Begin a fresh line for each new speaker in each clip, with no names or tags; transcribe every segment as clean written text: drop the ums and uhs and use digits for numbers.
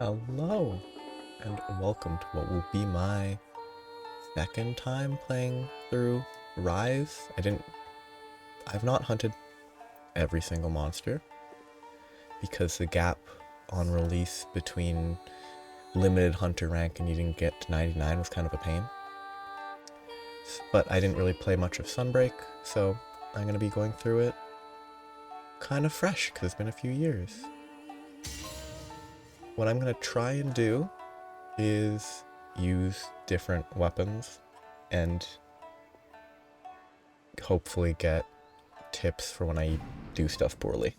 Hello, and welcome to what will be my second time playing through Rise. I've not hunted every single monster because the gap on release between limited hunter rank and you didn't get to 99 was kind of a pain. But I didn't really play much of Sunbreak, so I'm going to be going through it kind of fresh because it's been a few years. What I'm going to try and do is use different weapons and hopefully get tips for when I do stuff poorly.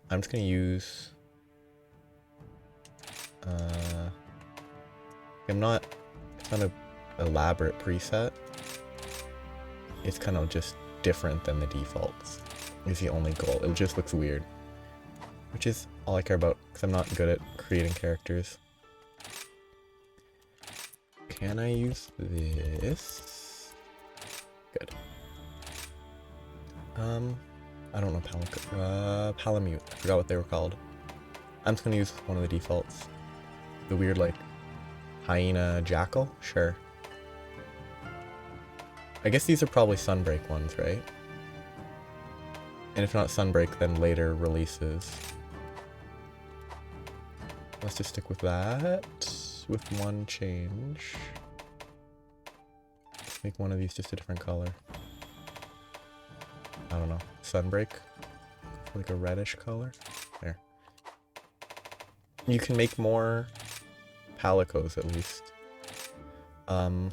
I'm just going to use... it's not an elaborate preset. It's kind of just different than the defaults. Is the only goal. It just looks weird. Which is all I care about, because I'm not good at creating characters. Can I use this? Good. I don't know Palamute. I forgot what they were called. I'm just gonna use one of the defaults. The weird, like, hyena jackal? Sure. I guess these are probably Sunbreak ones, right? And if not Sunbreak, then later releases. Let's just stick with that, with one change. Let's make one of these just a different color. I don't know, Sunbreak? Like a reddish color? There. You can make more palicos at least. I'm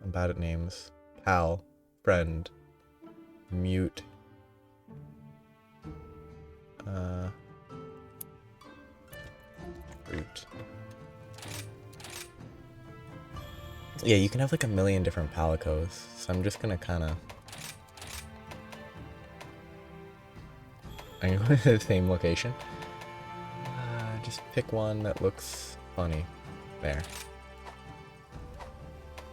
bad at names. Pal, friend, mute. Root. Yeah, you can have like a million different palicos, so I'm just gonna kinda... I'm gonna go to the same location. Just pick one that looks funny. There.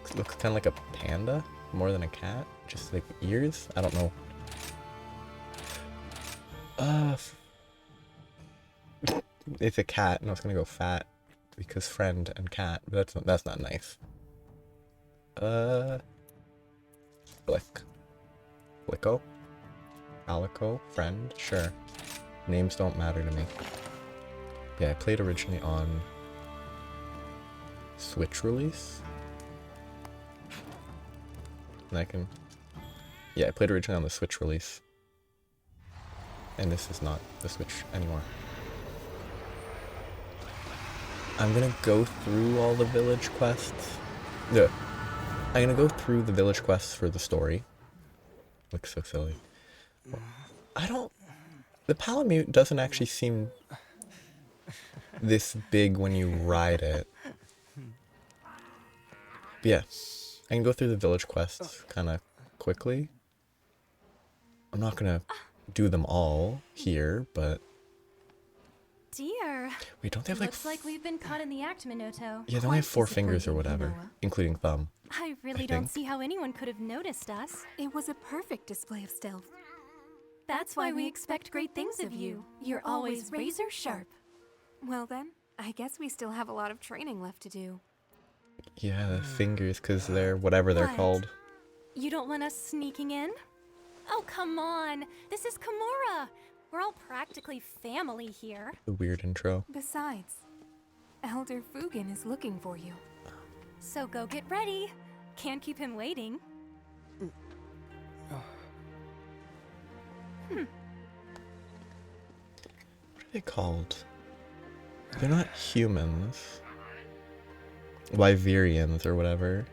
It looks kinda like a panda, more than a cat. Just like ears? I don't know. It's a cat, and I was gonna go fat because friend and cat, but that's not nice. Flick, Flicko, Alico, friend, sure. Names don't matter to me. Yeah, I played originally on Switch release, and yeah, I played originally on the Switch release, and this is not the Switch anymore. I'm gonna go through all the village quests. Yeah. I'm gonna go through the village quests for the story. Looks so silly. The Palamute doesn't actually seem this big when you ride it. But yeah, I can go through the village quests kind of quickly. I'm not gonna do them all here, but...
Dear.
Wait, don't they have like...
Looks like we've been caught in the act, Minoto.
Yeah, they only have 4 fingers or whatever, including thumb.
I really don't see how anyone could have noticed us.
It was a perfect display of stealth.
That's why we expect great things of you. You're always razor sharp.
Well then, I guess we still have a lot of training left to do.
Yeah, the fingers, because they're whatever they're
What?
called.
You don't want us sneaking in? Oh, come on. This is Kimura. We're all practically family here.
The weird intro.
Besides, Elder Fugen is looking for you.
So go get ready. Can't keep him waiting.
What are they called? They're not humans. Wyverians or whatever.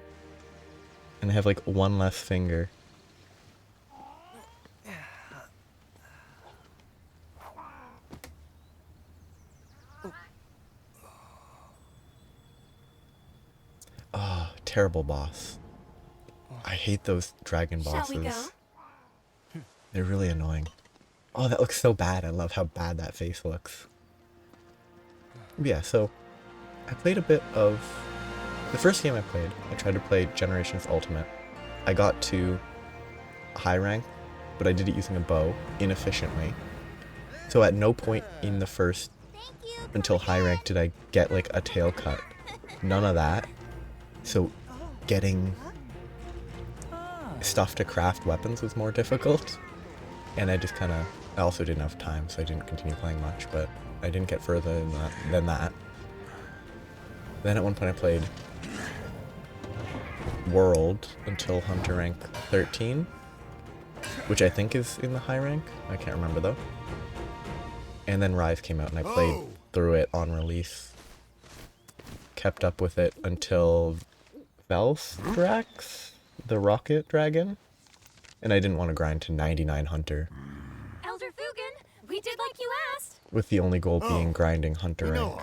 And they have like one less finger. Oh, terrible boss. I hate those dragon
Shall
bosses.
we go?
They're really annoying. Oh, that looks so bad. I love how bad that face looks. Yeah, so I played a bit of... The first game I played, I tried to play Generations Ultimate. I got to high rank, but I did it using a bow, inefficiently. So at no point in the first until high rank did I get like a tail cut. None of that. So getting stuff to craft weapons was more difficult. And I just kind of, I also didn't have time, so I didn't continue playing much, but I didn't get further than that. Then at one point I played World until Hunter rank 13, which I think is in the high rank. I can't remember though. And then Rise came out and I played through it on release. Kept up with it until Velstrax, the rocket dragon. And I didn't want to grind to 99 Hunter,
Elder Fugen, we did like you asked.
with the only goal being grinding Hunter rank.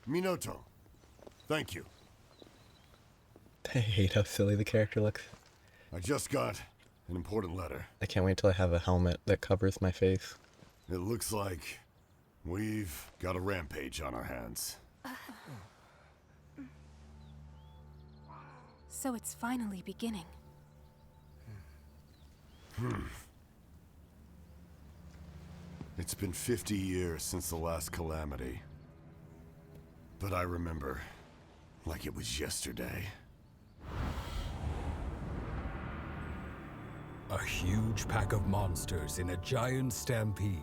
Minoto. Thank you.
I hate how silly the character looks.
I just got an important letter.
I can't wait till I have a helmet that covers my face.
It looks like we've got a rampage on our hands.
So it's finally beginning.
It's been 50 years since the last calamity. But I remember like it was yesterday.
A huge pack of monsters in a giant stampede.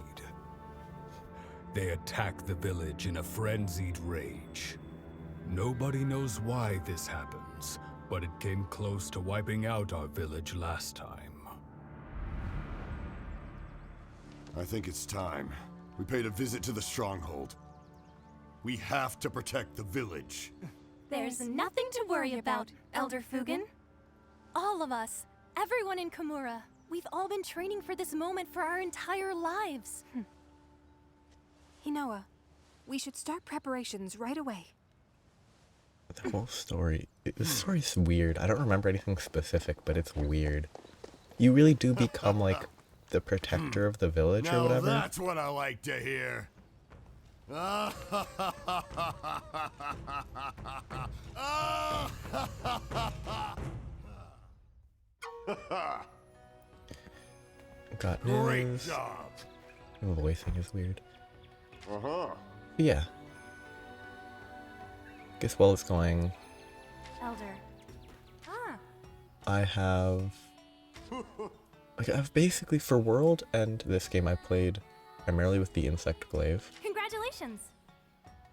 They attack the village in a frenzied rage. Nobody knows why this happens, but it came close to wiping out our village last time.
I think it's time. We paid a visit to the stronghold. We have to protect the village.
There's nothing to worry about, Elder Fugen. All of us, everyone in Komura, we've all been training for this moment for our entire lives.
Hinoa, we should start preparations right away.
The whole story, the story's weird. I don't remember anything specific, but it's weird. You really do become like the protector of the village or
Now
whatever.
that's what I like to hear.
Got
Great
news.
job.
The voicing is weird.
Uh-huh.
But yeah. Guess while it's going,
Elder. Ah,
I have basically for World and this game I played primarily with the Insect Glaive,
congratulations.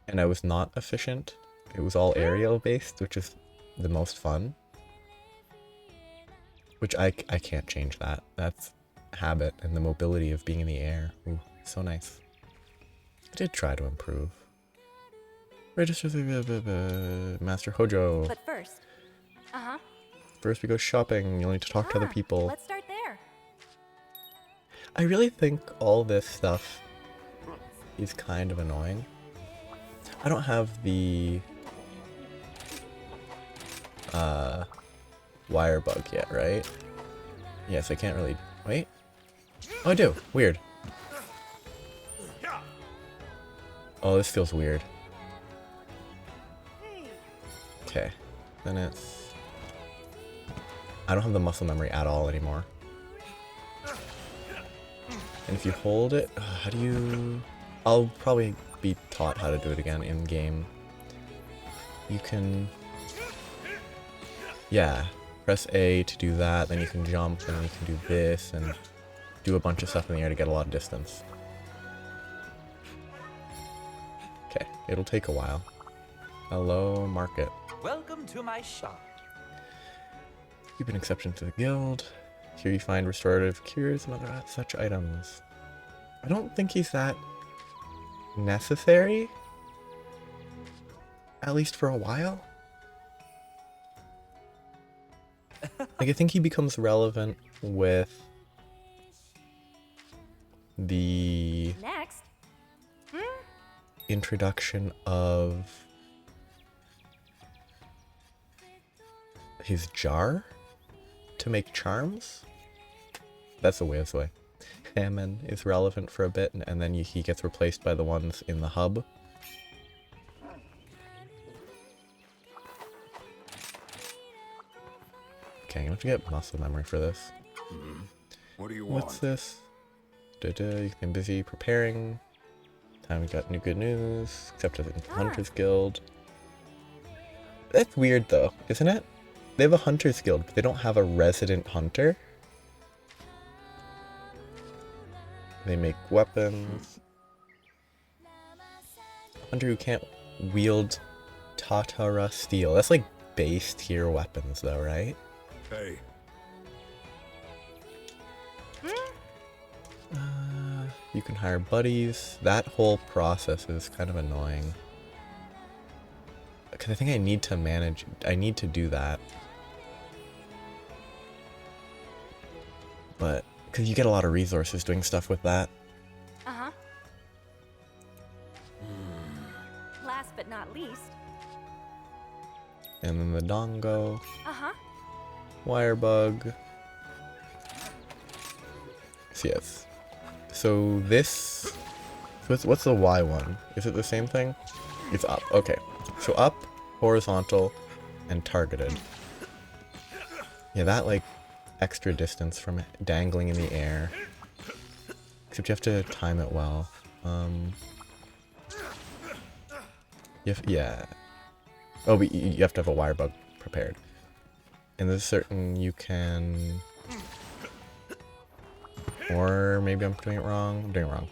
and I was not efficient. It was all aerial based, which is the most fun. Which I can't change that. That's habit and the mobility of being in the air. Ooh, so nice. I did try to improve. Register the Master Hojo.
But first,
First we go shopping. You'll need to talk to other people.
let's start there.
I really think all this stuff is kind of annoying. I don't have the wire bug yet, right? Yes, I can't really wait. Oh, I do. Weird. Oh, this feels weird. Okay. Then it's I don't have the muscle memory at all anymore. And if you hold it, how do you... I'll probably be taught how to do it again in game. You can... Yeah, press A to do that, then you can jump, and then you can do this, and do a bunch of stuff in the air to get a lot of distance. Okay, it'll take a while. Hello, market.
Welcome to my shop.
Keep an exception to the guild. Here you find restorative cures and other such items. I don't think he's that necessary. At least for a while. Like, I think he becomes relevant with the
Next.
introduction of his jar to make charms. That's the weirdest way. Hammond is relevant for a bit, and then he gets replaced by the ones in the hub. Okay, I'm gonna have to get muscle memory for this.
What do you want?
What's this? You've been busy preparing. Time we got new good news, except as a Hunter's Guild. That's weird though, isn't it? They have a Hunter's Guild, but they don't have a resident hunter. They make weapons. Hunter who can't wield Tatara steel. That's like base tier weapons though, right?
Hey,
You can hire buddies. That whole process is kind of annoying. Because I think I need to manage, I need to do that. But, because you get a lot of resources doing stuff with that.
Uh-huh. Last but not least.
And then the Dongo,
Uh-huh.
Wirebug. So yes. So this, what's the Y one? Is it the same thing? It's up, okay. So up, horizontal, and targeted. Yeah, that like extra distance from dangling in the air. Except you have to time it well. Yeah. Oh, but you have to have a wire bug prepared. And there's certain you can... Or maybe I'm doing it wrong. I'm doing it wrong.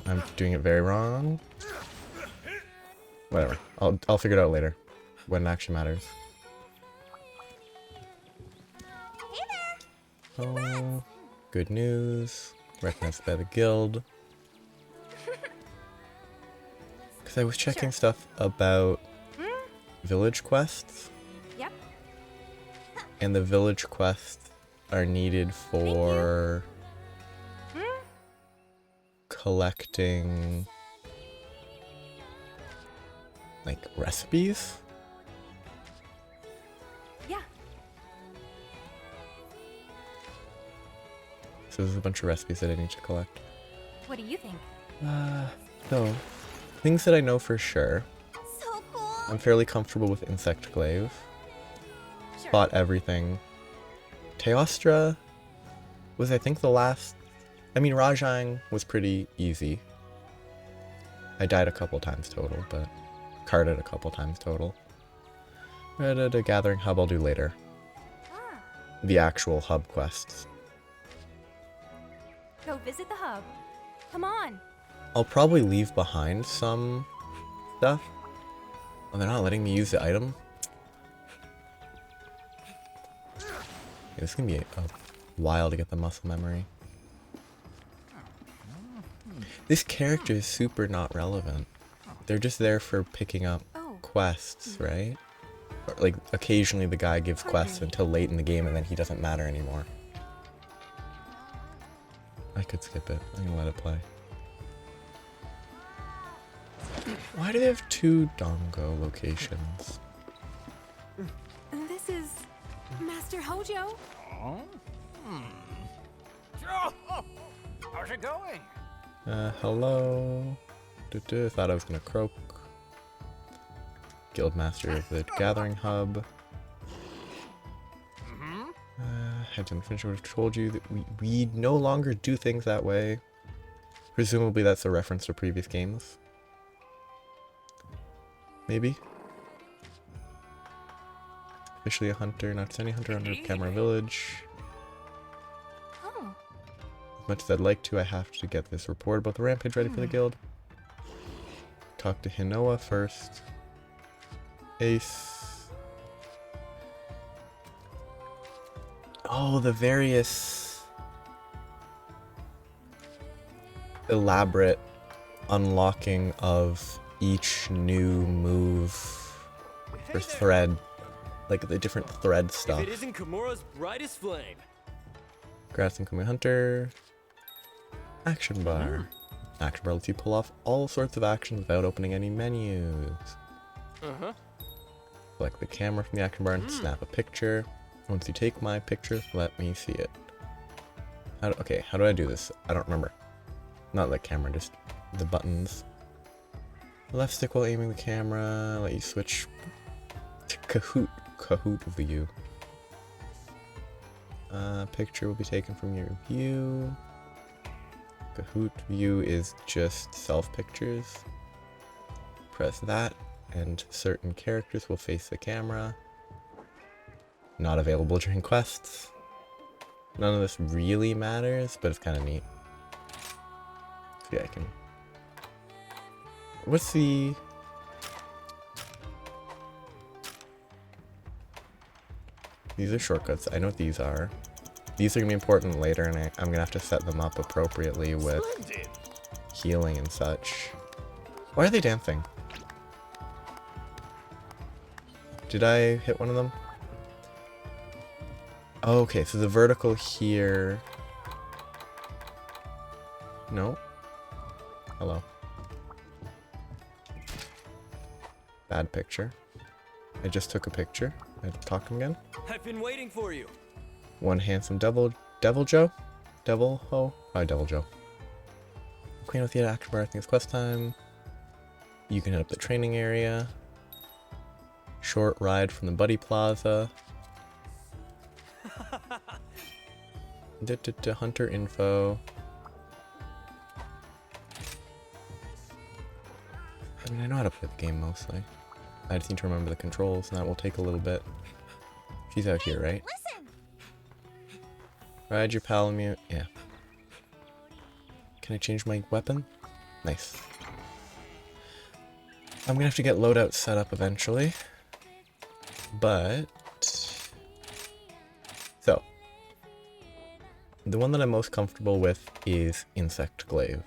I'm doing it very wrong. Whatever. I'll figure it out later. When it actually matters. Oh, good news. Recognized by the guild. Because I was checking stuff about village quests.
Yep.
And the village quests are needed for collecting like recipes.
Yeah.
So there's a bunch of recipes that I need to collect.
What do you think?
So things that I know for sure.
So cool.
I'm fairly comfortable with Insect Glaive.
Sure.
Bought everything. Teostra was, I think, the last... I mean, Rajang was pretty easy. I died a couple times total, but carded a couple times total. The Gathering Hub I'll do later.
Ah,
The actual hub quests.
go visit the hub. Come on.
I'll probably leave behind some stuff. Oh, they're not letting me use the item? Yeah, this is gonna be a while to get the muscle memory. This character is super not relevant. They're just there for picking up quests, right? Or, like, occasionally the guy gives quests until late in the game and then he doesn't matter anymore. I could skip it. I'm gonna let it play. Why do they have two Dongo locations?
This is Master Hojo.
How's it going?
Hello. Thought I was gonna croak. Guildmaster of the Gathering Hub. Had to finish. I would have told you that we no longer do things that way. Presumably that's a reference to previous games. Maybe. Officially a hunter, not just any hunter under Camera Village.
Oh.
As much as I'd like to, I have to get this report about the rampage ready for the guild. Talk to Hinoa first. Ace. Oh, the various elaborate unlocking of each new move or thread, like the different thread stuff.
If it isn't Kimura's brightest flame.
Grass and Kumi Hunter. Action bar. Action bar lets you pull off all sorts of actions without opening any menus.
Uh-huh.
Select the camera from the action bar and snap a picture. Once you take my picture, let me see it. Okay, how do I do this? I don't remember. Not the camera, just the buttons. Left stick while aiming the camera. Let you switch to Kahoot view. Picture will be taken from your view. Kahoot view is just self pictures. Press that and certain characters will face the camera. Not available during quests. None of this really matters, but it's kind of neat. So yeah, I can... What's the... These are shortcuts. I know what these are. These are going to be important later, and I'm going to have to set them up appropriately with healing and such. Why are they dancing? Did I hit one of them? Oh, okay, so the vertical here... No? Hello. Bad picture. I just took a picture. I talk to him again.
I've been waiting for you.
One handsome Devil Joe? Devil Ho? Oh, Devil Joe. Queen of the action bar, I think it's quest time. You can hit up the training area. Short ride from the Buddy Plaza. Hunter info. I mean, I know how to play the game mostly. I just need to remember the controls, and that will take a little bit. She's out here, right?
Listen!
Ride your Palamute. Yeah. Can I change my weapon? Nice. I'm gonna have to get loadout set up eventually. But... So. The one that I'm most comfortable with is Insect Glaive.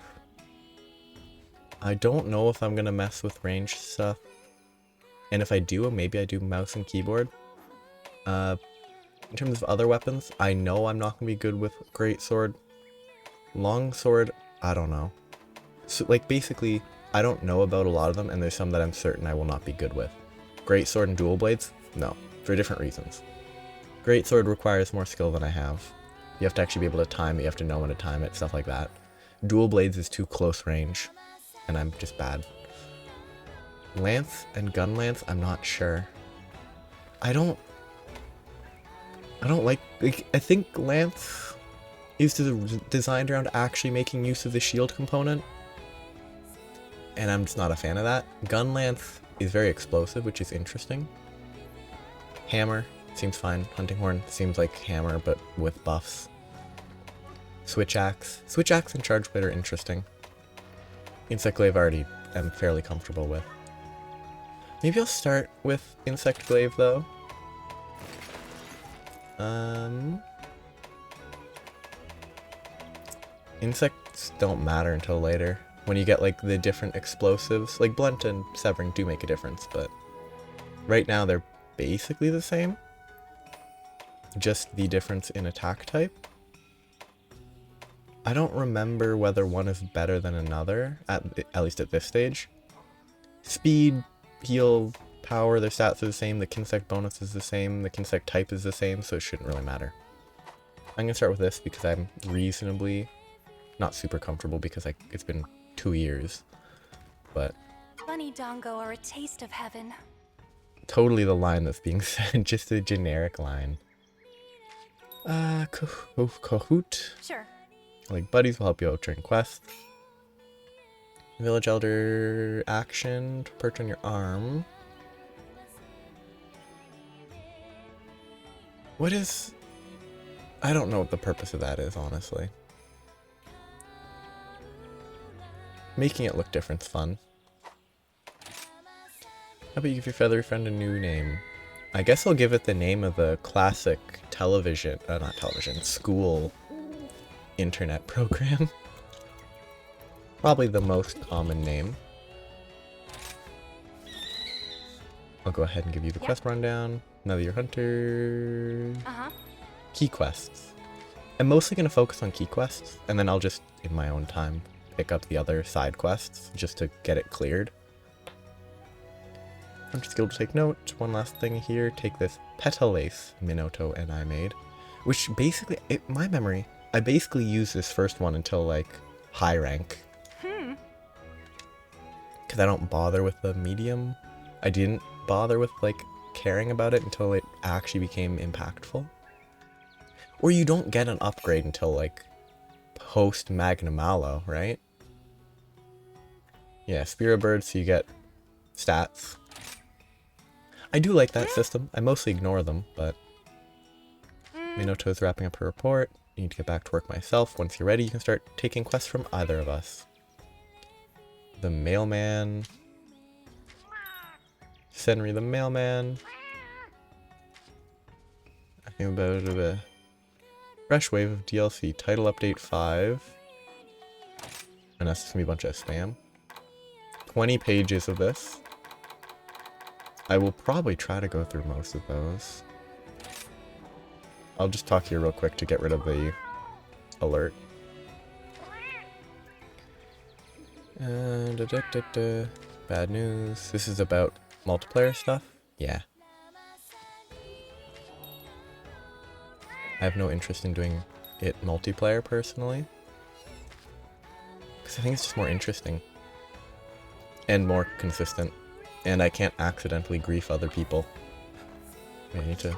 I don't know if I'm gonna mess with range stuff. And if I do, maybe I do mouse and keyboard. In terms of other weapons, I know I'm not gonna be good with Greatsword. Longsword, I don't know. So, like, basically, I don't know about a lot of them, and there's some that I'm certain I will not be good with. Greatsword and dual blades? No, for different reasons. Greatsword requires more skill than I have. You have to actually be able to time it, you have to know when to time it, stuff like that. Dual blades is too close range, and I'm just bad. Lance and gun lance, I'm not sure. I don't like, I think lance is designed around actually making use of the shield component, and I'm just not a fan of that. Gun lance is very explosive, which is interesting. Hammer seems fine. Hunting horn seems like hammer, but with buffs. Switch axe and charge blade are interesting. Insect glaive I already am fairly comfortable with. Maybe I'll start with Insect Glaive, though. Insects don't matter until later. When you get, like, the different explosives. Like, Blunt and Severing do make a difference, but... Right now, they're basically the same. Just the difference in attack type. I don't remember whether one is better than another, at least at this stage. Speed... Heal, power, their stats are the same, the Kinsect bonus is the same, the Kinsect type is the same, so it shouldn't really matter. I'm gonna start with this because I'm reasonably not super comfortable because it's been 2 years, but...
Bunny Dongo are a taste of heaven.
Totally the line that's being said, just a generic line. Kahoot.
Sure.
Like, buddies will help you out during quests. Village Elder action to perch on your arm. What is... I don't know what the purpose of that is, honestly. Making it look different's fun. How about you give your feathery friend a new name? I guess I'll give it the name of the classic television, not television, school internet program. Probably the most common name. I'll go ahead and give you the quest rundown. Another your hunter. Key quests. I'm mostly going to focus on key quests, and then I'll just, in my own time, pick up the other side quests just to get it cleared. Hunter skill to take note. One last thing here. Take this Petalace Minato and I made, which basically, in my memory, I basically used this first one until like high rank. Because I don't bother with the medium. I didn't bother with like caring about it until it actually became impactful. Or you don't get an upgrade until like post Magna Malo, right? Yeah, Spirit Bird, so you get stats. I do like that system. I mostly ignore them, but Minato is wrapping up her report. I need to get back to work myself. Once you're ready, you can start taking quests from either of us. The mailman. Senri the mailman. I think about a fresh wave of DLC. Title update 5. And that's just gonna be a bunch of spam. 20 pages of this. I will probably try to go through most of those. I'll just talk here real quick to get rid of the alert. Bad news. This is about multiplayer stuff? Yeah. I have no interest in doing it multiplayer personally. Because I think it's just more interesting. And more consistent. And I can't accidentally grief other people. I need to...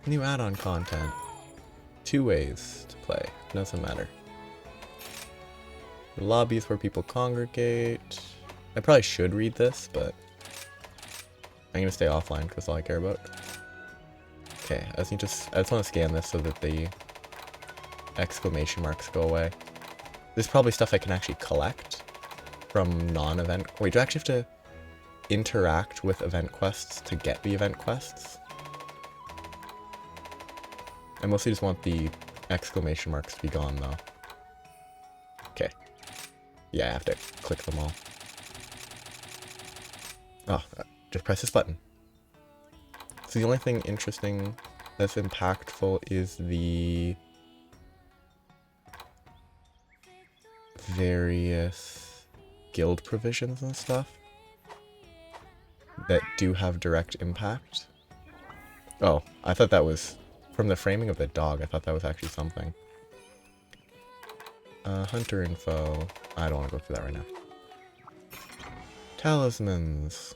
New add-on content. 2 ways to play. Doesn't matter. The lobbies where people congregate. I probably should read this, but I'm gonna stay offline because that's all I care about. Okay, I just want to scan this so that the exclamation marks go away. There's probably stuff I can actually collect from non-event. Wait, do I actually have to interact with event quests to get the event quests? I mostly just want the exclamation marks to be gone though. Okay. Yeah, I have to click them all. Oh, just press this button. So the only thing interesting that's impactful is the various guild provisions and stuff that do have direct impact. Oh, I thought that was from the framing of the dog. I thought that was actually something. Hunter info. I don't want to go through that right now. Talismans.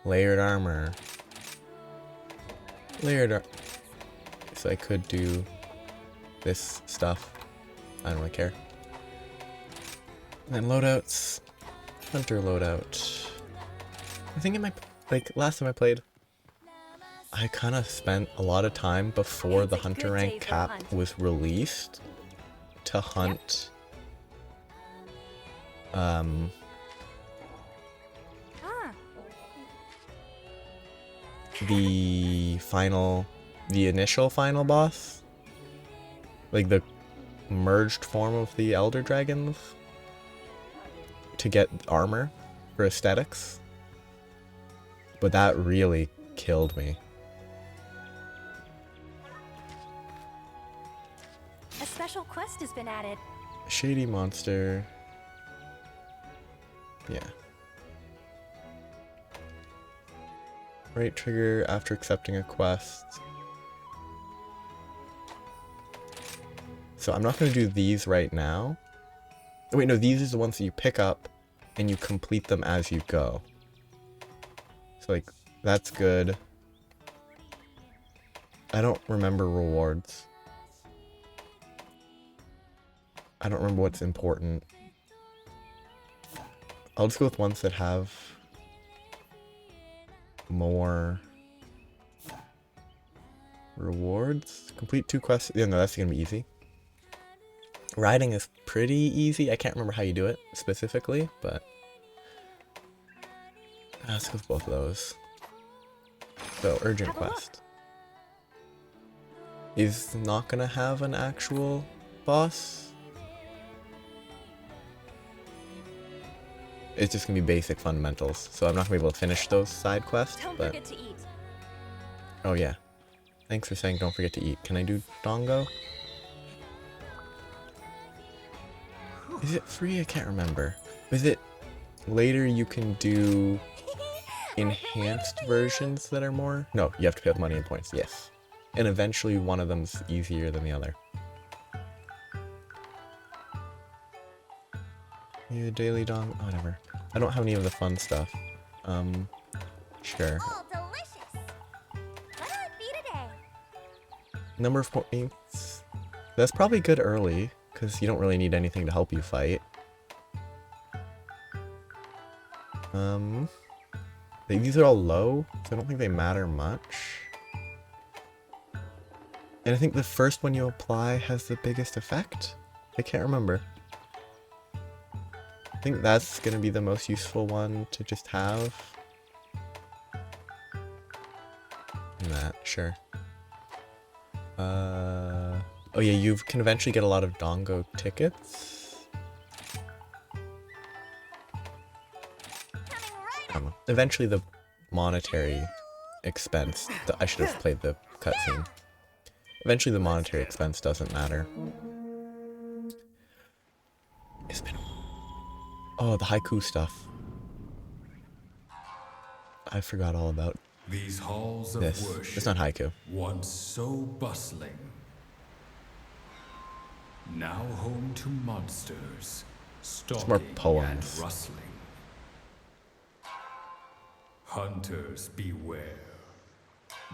Layered armor. So I could do this stuff. I don't really care. And then loadouts. Hunter loadout. I think in my, like, last time I played, I kind of spent a lot of time before the hunter rank cap was released to hunt the initial final boss, like the merged form of the Elder Dragons, to get armor for aesthetics. But that really killed me.
A special quest has been added.
Shady monster. Yeah. Right trigger after accepting a quest. So I'm not going to do these right now. Wait, no, these are the ones that you pick up and you complete them as you go. So, like, that's good. I don't remember rewards. I don't remember what's important. I'll just go with ones that have more rewards. Complete 2 quests. Yeah, no, that's gonna be easy. Riding is pretty easy. I can't remember how you do it specifically, but let's go with both of those. So, urgent quest is not gonna have an actual boss. It's just gonna be basic fundamentals, so I'm not gonna be able to finish those side quests.
Don't
but
forget to eat.
oh yeah, thanks for saying don't forget to eat. Can I do Dongo? Is it free? I can't remember. Is it later you can do enhanced versions that are more? No, you have to pay with money and points. Yes, and eventually one of them's easier than the other. Yeah, daily dong, whatever. I don't have any of the fun stuff. Sure.
Oh, delicious. What will it be today?
Number of points. That's probably good early, because you don't really need anything to help you fight. These are all low, so I don't think they matter much. And I think the first one you apply has the biggest effect? I can't remember. I think that's gonna be the most useful one to just have. That, sure. Oh yeah, you can eventually get a lot of Dongo tickets. Eventually the monetary expense, I should have played the cutscene. Eventually the monetary expense doesn't matter. It's been... Oh, the haiku stuff. I forgot all about
These halls of
this.
worship,
It's not haiku.
once so bustling, now home to monsters, stalking
more poems.
and rustling. Hunters beware,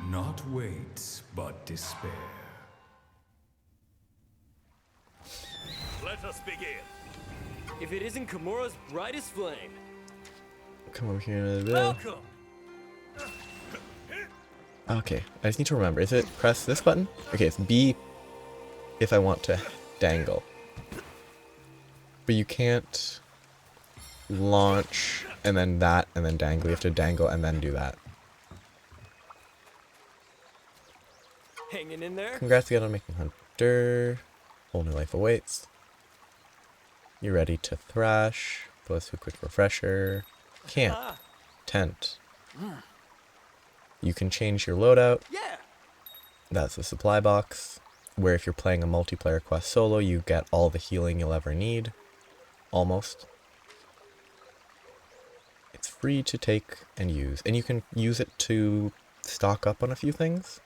not wait, but despair.
Let us begin. If it isn't Kimura's brightest flame.
Come over here.
Welcome.
Okay, I just need to remember. Is it press this button? Okay, it's B if I want to dangle. But you can't launch and then that and then dangle. You have to dangle and then do that.
Hanging in there.
Congrats again on making Hunter. Whole new life awaits. You're ready to thrash. Plus a quick refresher. Camp. Tent. You can change your loadout.
Yeah.
That's the supply box, where if you're playing a multiplayer quest solo, you get all the healing you'll ever need. Almost. It's free to take and use, and you can use it to stock up on a few things.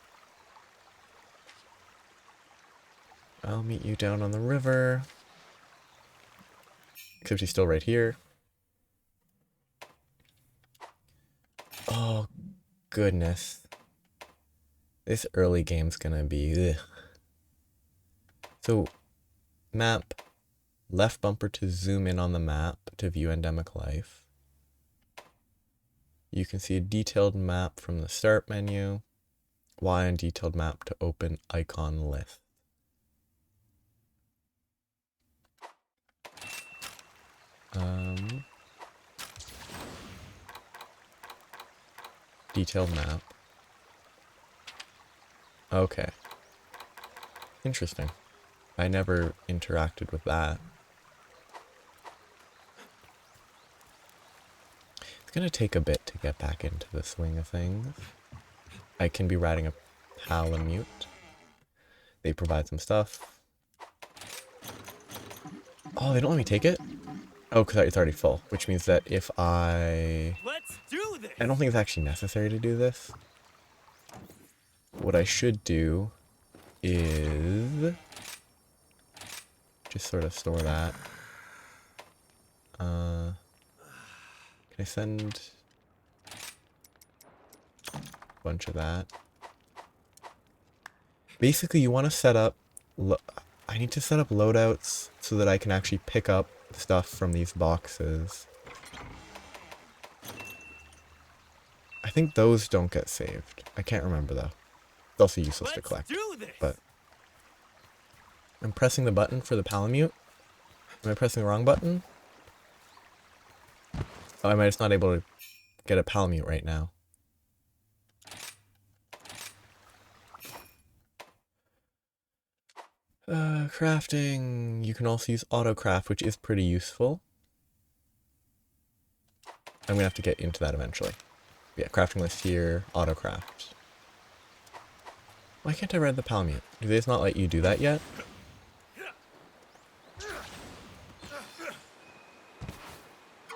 I'll meet you down on the river. Except he's still right here. Oh, goodness. This early game's gonna be... Ugh. So, map. Left bumper to zoom in on the map to view endemic life. You can see a detailed map from the start menu. Y and detailed map to open icon list. Detailed map. Okay. Interesting. I never interacted with that. It's gonna take a bit to get back into the swing of things. I can be riding a Palamute. They provide some stuff. Oh, they don't let me take it? Oh, because it's already full, which means that if I
do this.
I don't think it's actually necessary to do this. What I should do is just sort of store that. Can I send a bunch of that? Basically, you want to set up... I need to set up loadouts so that I can actually pick up stuff from these boxes. I think those don't get saved. I can't remember though. It's also useless to collect. But I'm pressing the button for the Palamute. Am I pressing the wrong button? Oh, am I just not able to get a Palamute right now? Crafting. You can also use autocraft, which is pretty useful. I'm gonna have to get into that eventually. Yeah, crafting list here, autocraft. Why can't I ride the Palamute? Do they just not let you do that yet?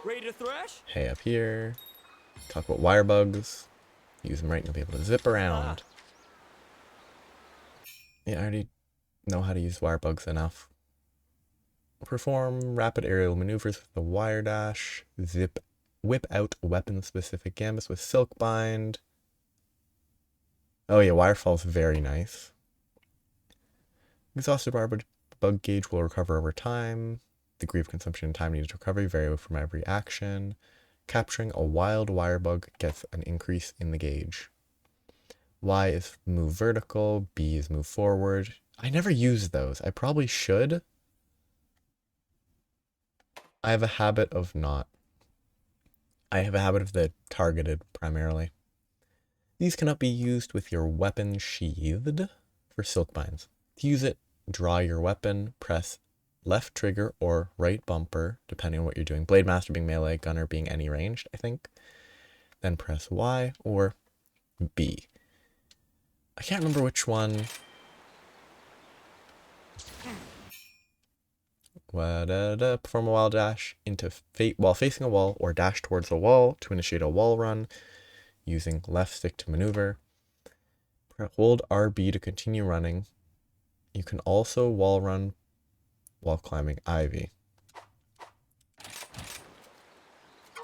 Ready to thrash?
Hey, up here. Talk about wire bugs. Use them right and you'll be able to zip around. Yeah, I already know how to use wire bugs enough. Perform rapid aerial maneuvers with the wire dash. Whip out weapon-specific gambits with silk bind. Oh yeah, wirefall's very nice. Exhausted bug gauge will recover over time. Degree of consumption and time needed to recovery vary from every action. Capturing a wild wire bug gets an increase in the gauge. Y is move vertical, B is move forward. I never use those. I probably should. I have a habit of not. I have a habit of the targeted primarily. These cannot be used with your weapon sheathed for silk binds. To use it, draw your weapon, press left trigger or right bumper, depending on what you're doing. Blade Master being melee, Gunner being any ranged, I think. Then press Y or B. I can't remember which one. Perform a wall dash into while facing a wall or dash towards a wall to initiate a wall run using left stick to maneuver. Hold RB to continue running. You can also wall run while climbing ivy.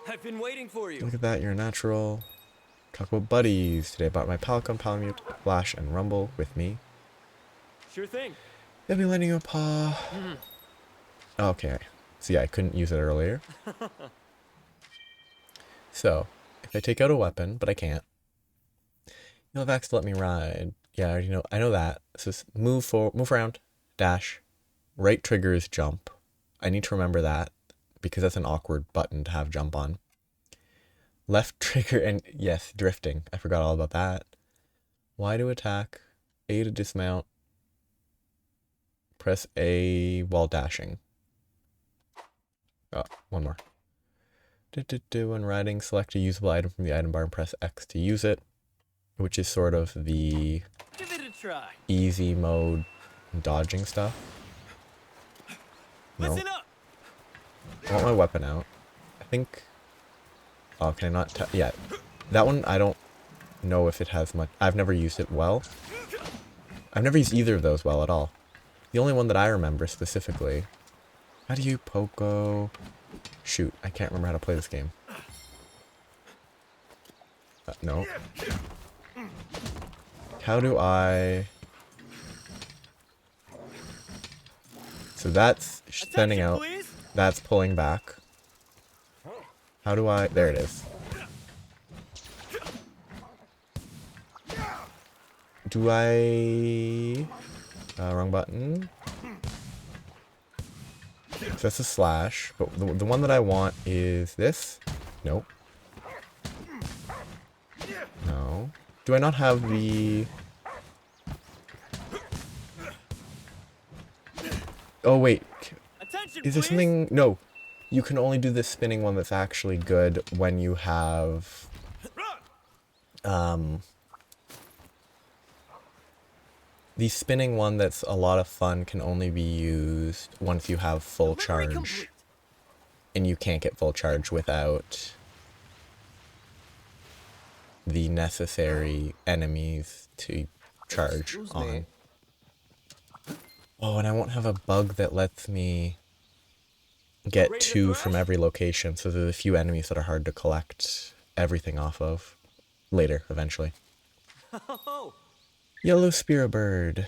I've been waiting for you.
Look at that, you're a natural. Talk about buddies. Today I brought my Palcon, Palamute, Flash, and Rumble with me.
Sure thing.
They'll be lending you a paw. Okay. So yeah, I couldn't use it earlier. So, if I take out a weapon, but I can't, you'll have access to let me ride. Yeah, I already know. I know that. So move around, dash. Right trigger is jump. I need to remember that because that's an awkward button to have jump on. Left trigger and yes, drifting. I forgot all about that. Y to attack. A to dismount. Press A while dashing. Oh, one more. When riding, select a usable item from the item bar and press X to use it, which is sort of the
Give it a try.
easy mode dodging stuff. No.
Listen up.
I want my weapon out. I think... Oh, can I not... Yeah. That one, I don't know if it has much... I've never used it well. I've never used either of those well at all. The only one that I remember specifically... How do you Poco... Shoot, I can't remember how to play this game. No. How do I... So that's sending out.
Please?
That's pulling back. How do I... There it is. Do I... wrong button. So that's a slash, but the one that I want is this? Nope. No. Do I not have the... Oh wait,
Attention,
is there
please?
something... No. You can only do the spinning one that's actually good when you have... The spinning one that's a lot of fun can only be used once you have full
Delivery
charge.
complete.
And you can't get full charge without the necessary enemies to charge
Excuse
on.
me.
Oh, and I won't have a bug that lets me get
Ready to
2
thrash?
from every location, so there's a few enemies that are hard to collect everything off of. Later, eventually.
Oh,
Yellow Spear Bird.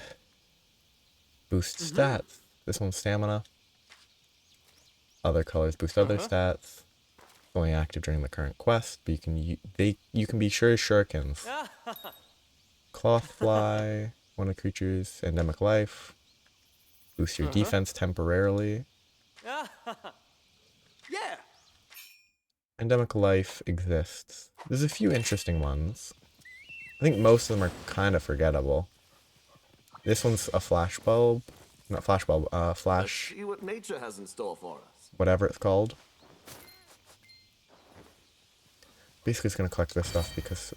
Boost stats. This one's stamina. Other colors boost other stats. Only active during the current quest, but you can be sure as shurikens. Clothfly, one of the creatures, endemic life. Boost your defense temporarily.
yeah.
Endemic life exists. There's a few interesting ones. I think most of them are kind of forgettable. This one's a flash bulb. Not flash bulb, flash...
See what nature has in store for us.
whatever it's called. Basically, it's going to collect this stuff because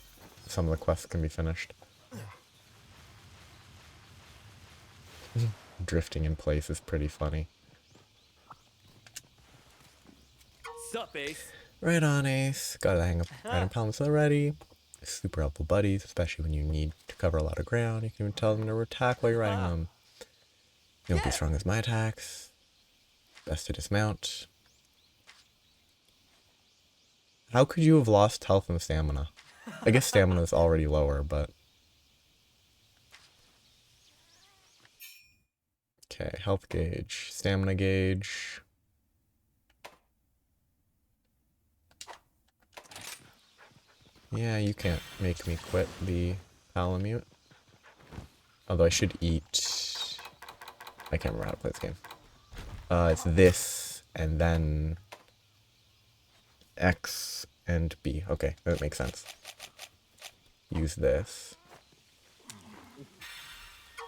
some of the quests can be finished. Drifting in place is pretty funny.
Sup, Ace?
Right on, Ace. Got the hang of item palettes already. Super helpful buddies, especially when you need to cover a lot of ground. You can even tell them to attack while you're riding them. You won't be strong as my attacks. Best to dismount. How could you have lost health and stamina? I guess stamina is already lower, but... Okay, health gauge, stamina gauge. Yeah, you can't make me quit the Palamute. Although I should eat... I can't remember how to play this game. It's this, and then... X and B. Okay, that makes sense. Use this.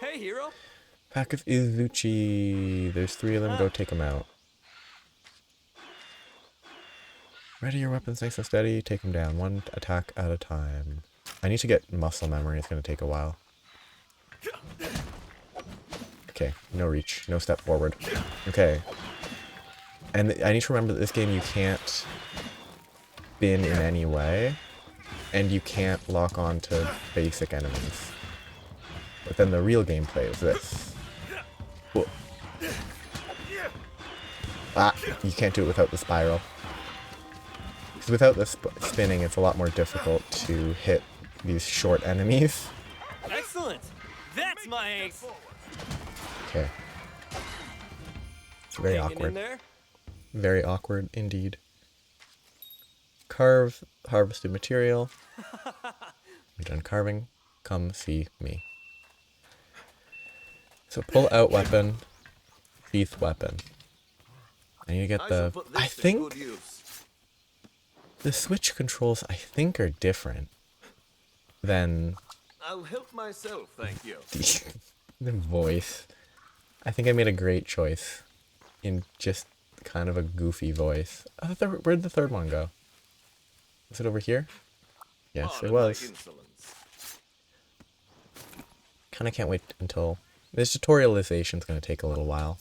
Hey, hero.
Pack of Izuchi. There's 3 of them. Go take them out. Ready your weapons nice and steady. Take them down. 1 attack at a time. I need to get muscle memory. It's going to take a while. Okay, no reach. No step forward. Okay. And I need to remember that this game you can't spin in any way. And you can't lock on to basic enemies. But then the real gameplay is this. Whoa. Ah, you can't do it without the spiral. Because without the spinning, it's a lot more difficult to hit these short enemies.
Excellent. That's my ace.
Okay. Very
Hanging in
awkward.
there.
Very awkward indeed. Carve harvested material. You're done carving. Come see me. So pull out weapon. Sheath weapon. I need to get the... I think the Switch controls, I think, are different than
I'll help myself, thank you.
the voice. I think I made a great choice in just kind of a goofy voice. Where'd the third one go? Was it over here? Yes, it
Pardon my
was.
insolence.
Kind of can't wait until... This tutorialization is going to take a little while.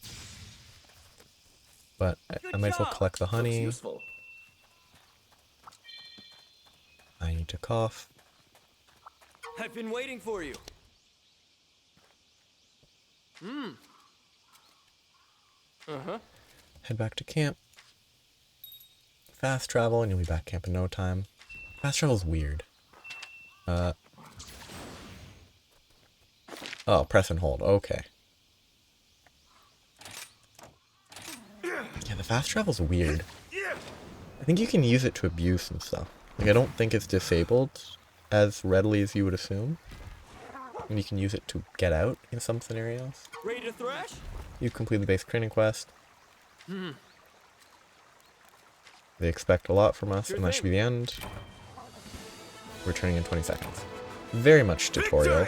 But I might as well collect the
Looks
honey.
useful.
I need to cough.
I've been waiting for you.
Head back to camp. Fast travel, and you'll be back camp in no time. Fast travel's weird. Oh, press and hold. Okay. Yeah, the fast travel's weird. I think you can use it to abuse some stuff. Like, I don't think it's disabled as readily as you would assume. And you can use it to get out in some scenarios.
Ready to thrash?
You complete the basic training quest. They expect a lot from us,
Sure
and that should be
thing.
the end. Returning in 20 seconds. Very much tutorial.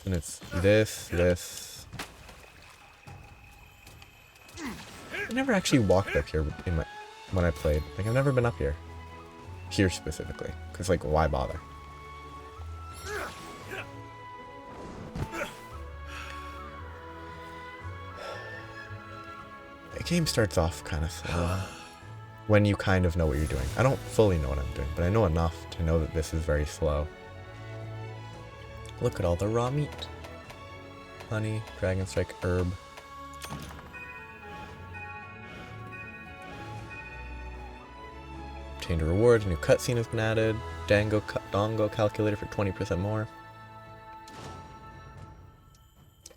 And it's this. I never actually walked up here when I played. Like, I've never been up here. Here specifically. Because, like, why bother? The game starts off kind of slow. When you kind of know what you're doing. I don't fully know what I'm doing, but I know enough to know that this is very slow. Look at all the raw meat. Honey, dragon strike, herb. Obtained a reward, a new cutscene has been added. Dongo calculator for 20% more.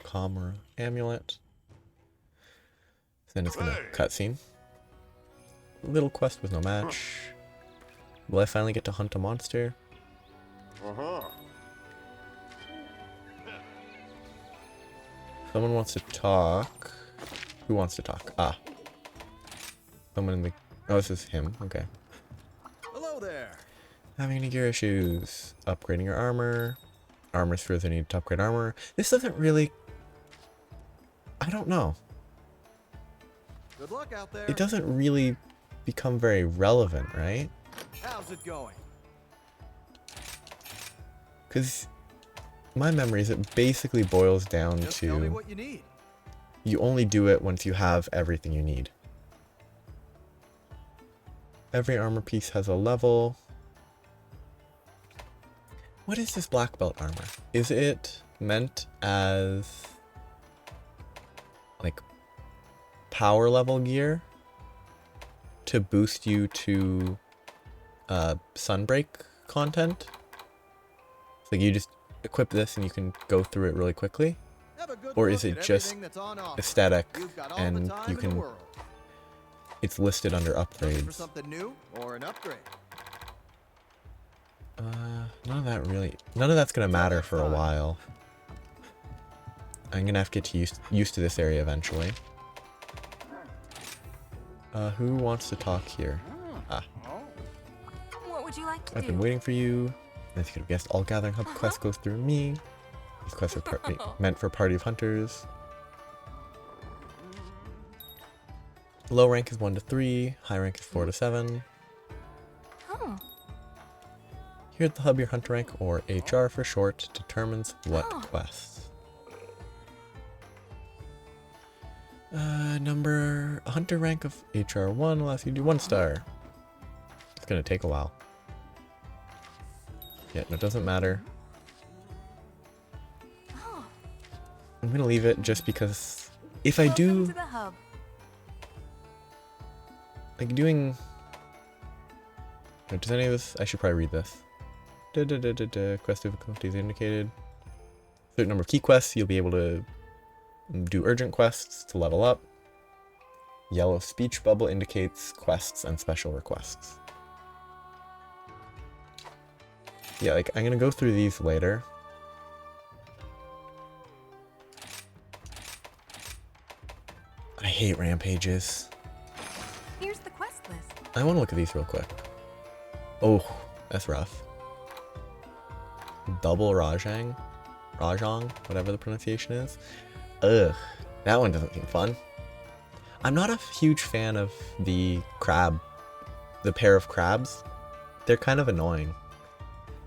Comra amulet. Then it's gonna cutscene. Little quest with no match. Will I finally get to hunt a monster? Someone wants to talk. Who wants to talk? Ah. Someone in the... Oh, this is him. Okay.
Hello there.
Having any gear issues. Upgrading your armor. Armor spheres, I need to upgrade armor. This doesn't really... I don't know.
Good luck out there.
It doesn't really become very relevant, right?
How's it going?
Because my memory is it basically boils down
Just tell me
to...
what you need.
You only do it once you have everything you need. Every armor piece has a level. What is this black belt armor? Is it meant as like power level gear to boost you to sunbreak content? It's like you just equip this and you can go through it really quickly?
Have a good good
Or
look
is it
at
just
everything that's on offer.
aesthetic
You've got all the
and
time
you
in the
can,
world.
it's listed under
Looking for
upgrades?
something new or an upgrade?
None of that really, none of that's gonna matter for a while. I'm gonna have to get used to this area eventually. Who wants to talk here? Ah,
What would you like to
I've
do?
been waiting for you. As you could have guessed, all Gathering Hub quests go through me. These quests are meant for Party of Hunters. Low rank is 1 to 3, high rank is 4 to 7.
Oh,
Here at the hub, your hunter rank, or HR for short, determines what quests. A hunter rank of HR1 will ask you to do 1 star. It's gonna take a while. Yeah, no, it doesn't matter. I'm gonna leave it just because if I
welcome
do,
to the hub.
like doing, does any of this, I should probably read this. Quest difficulties indicated. Certain number of key quests, you'll be able to do urgent quests to level up. Yellow speech bubble indicates quests and special requests. Yeah, like I'm gonna go through these later. I hate rampages.
Here's the quest list.
I want to look at these real quick. Oh, that's rough. Double Rajang, whatever the pronunciation is. Ugh, that one doesn't seem fun. I'm not a huge fan of the crab, the pair of crabs. They're kind of annoying.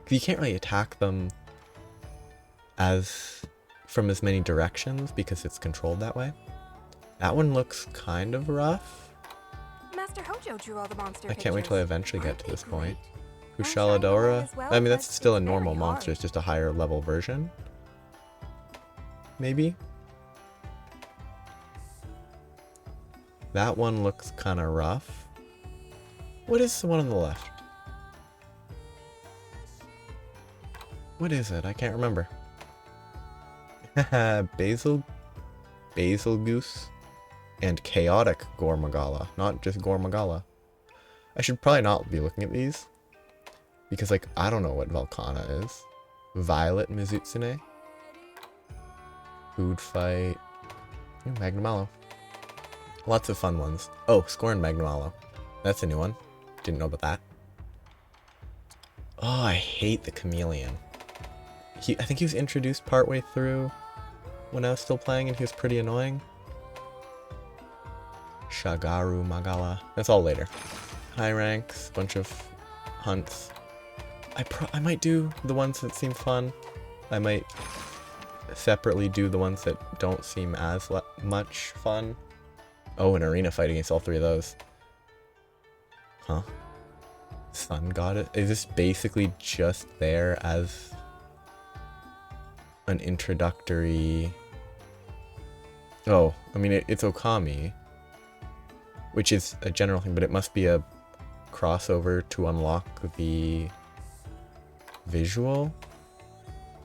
Because you can't really attack them from as many directions because it's controlled that way. That one looks kind of rough.
Master Hojo drew all the monster
I can't wait till I
pictures.
eventually get
Aren't
to
they
this
great?
point.
I'm trying to learn
Kushaladora.
as well,
I mean,
but
that's still a
it's
normal
very
monster.
hard.
It's just a higher level version. Maybe. That one looks kind of rough. What is the one on the left? What is it? I can't remember. Basil Goose and Chaotic Gormagala, not just Gormagala. I should probably not be looking at these because, like, I don't know what Velkhana is. Violet Mizutsune. Food Fight. Ooh, Magnamalo. Lots of fun ones. Oh, Scorn Magnamalo. That's a new one. Didn't know about that. Oh, I hate the Chameleon. I think he was introduced partway through when I was still playing and he was pretty annoying. Shagaru Magala. That's all later. High ranks, bunch of hunts. I might do the ones that seem fun. I might separately do the ones that don't seem as much fun. Oh, an arena fight against all 3 of those. Huh? Sun Goddess? Is this basically just there as an introductory... Oh, I mean, it's Okami, which is a general thing, but it must be a crossover to unlock the visual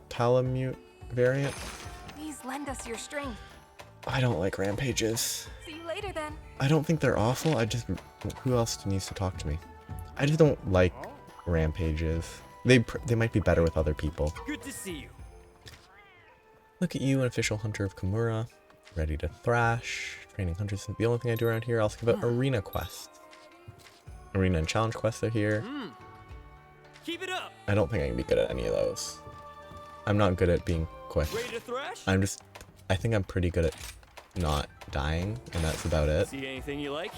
Talamute variant.
Please lend us your strength.
I don't like rampages.
See you later then.
I don't think they're awful. Who else needs to talk to me? I just don't like rampages. They might be better with other people.
Good to see you.
Look at you, an official hunter of Kimura, ready to thrash. Training hunters is the only thing I do around here. I also give out arena quests. Arena and challenge quests are here.
Keep it up.
I don't think I can be good at any of those. I'm not good at being quick.
Ready to thrash?
I think I'm pretty good at not dying, and that's about it.
See anything you like?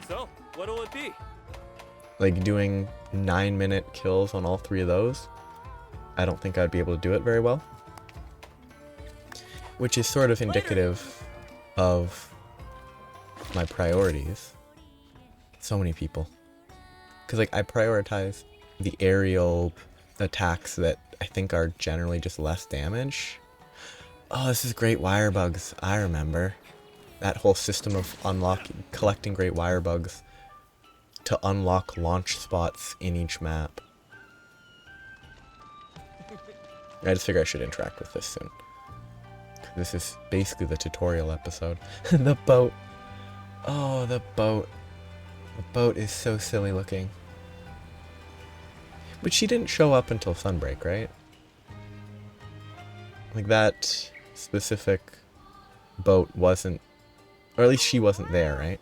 So, what'll it be?
Like doing 9-minute kills on all 3 of those, I don't think I'd be able to do it very well. Which is sort of indicative of my priorities. So many people. Because, like, I prioritize the aerial attacks that I think are generally just less damage. Oh, this is Great Wire Bugs. I remember. That whole system of collecting Great Wire Bugs to unlock launch spots in each map. I just figure I should interact with this soon. This is basically the tutorial episode. The boat. Oh, the boat. The boat is so silly looking. But she didn't show up until Sunbreak, right? Like that specific boat wasn't, or at least she wasn't there, right?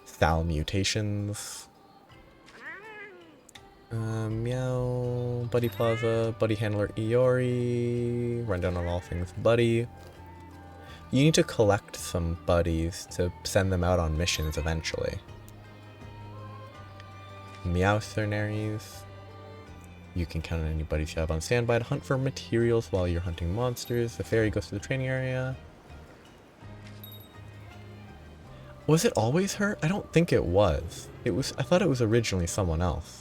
Sal mutations. Meow. Buddy Plaza. Buddy Handler Iori. Rundown on all things Buddy. You need to collect some buddies to send them out on missions eventually. Meowcernaries. You can count on any buddies you have on standby to hunt for materials while you're hunting monsters. The ferry goes to the training area. Was it always her? I don't think it was. I thought it was originally someone else.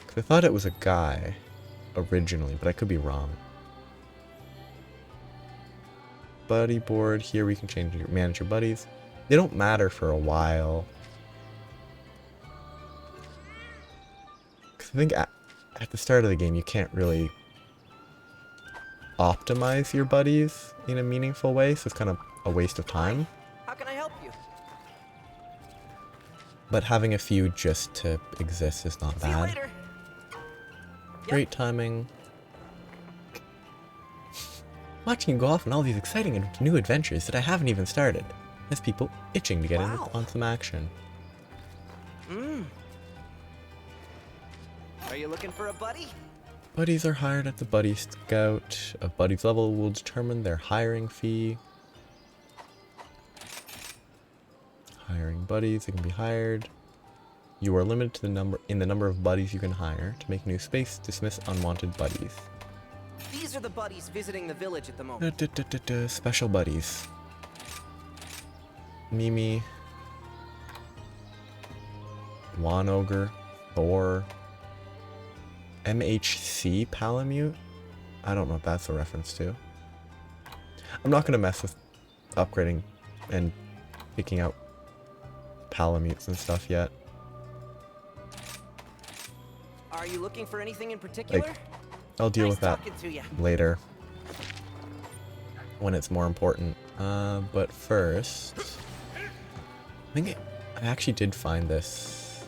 'Cause I thought it was a guy originally, but I could be wrong. Buddy board. Here we can manage your buddies. They don't matter for a while. 'Cause I think at the start of the game you can't really optimize your buddies in a meaningful way, so it's kind of a waste of time.
How can I help you?
But having a few just to exist is not
See you
bad.
later.
Great timing. Watching you go off on all these exciting and new adventures that I haven't even started. Has people itching to get on some action.
Are you looking for a buddy?
Buddies are hired at the Buddy Scout. A buddy's level will determine their hiring fee. Hiring buddies, they can be hired. You are limited to the number of buddies you can hire. To make new space, dismiss unwanted buddies.
These are the buddies visiting the village at the moment.
Special buddies. Mimi. Lawn Ogre. Thor. MHC Palamute? I don't know if that's a reference to. I'm not going to mess with upgrading and picking out Palamutes and stuff yet.
Are you looking for anything in particular?
Like, I'll deal with that
talking to ya.
later when it's more important. But first, I think I actually did find this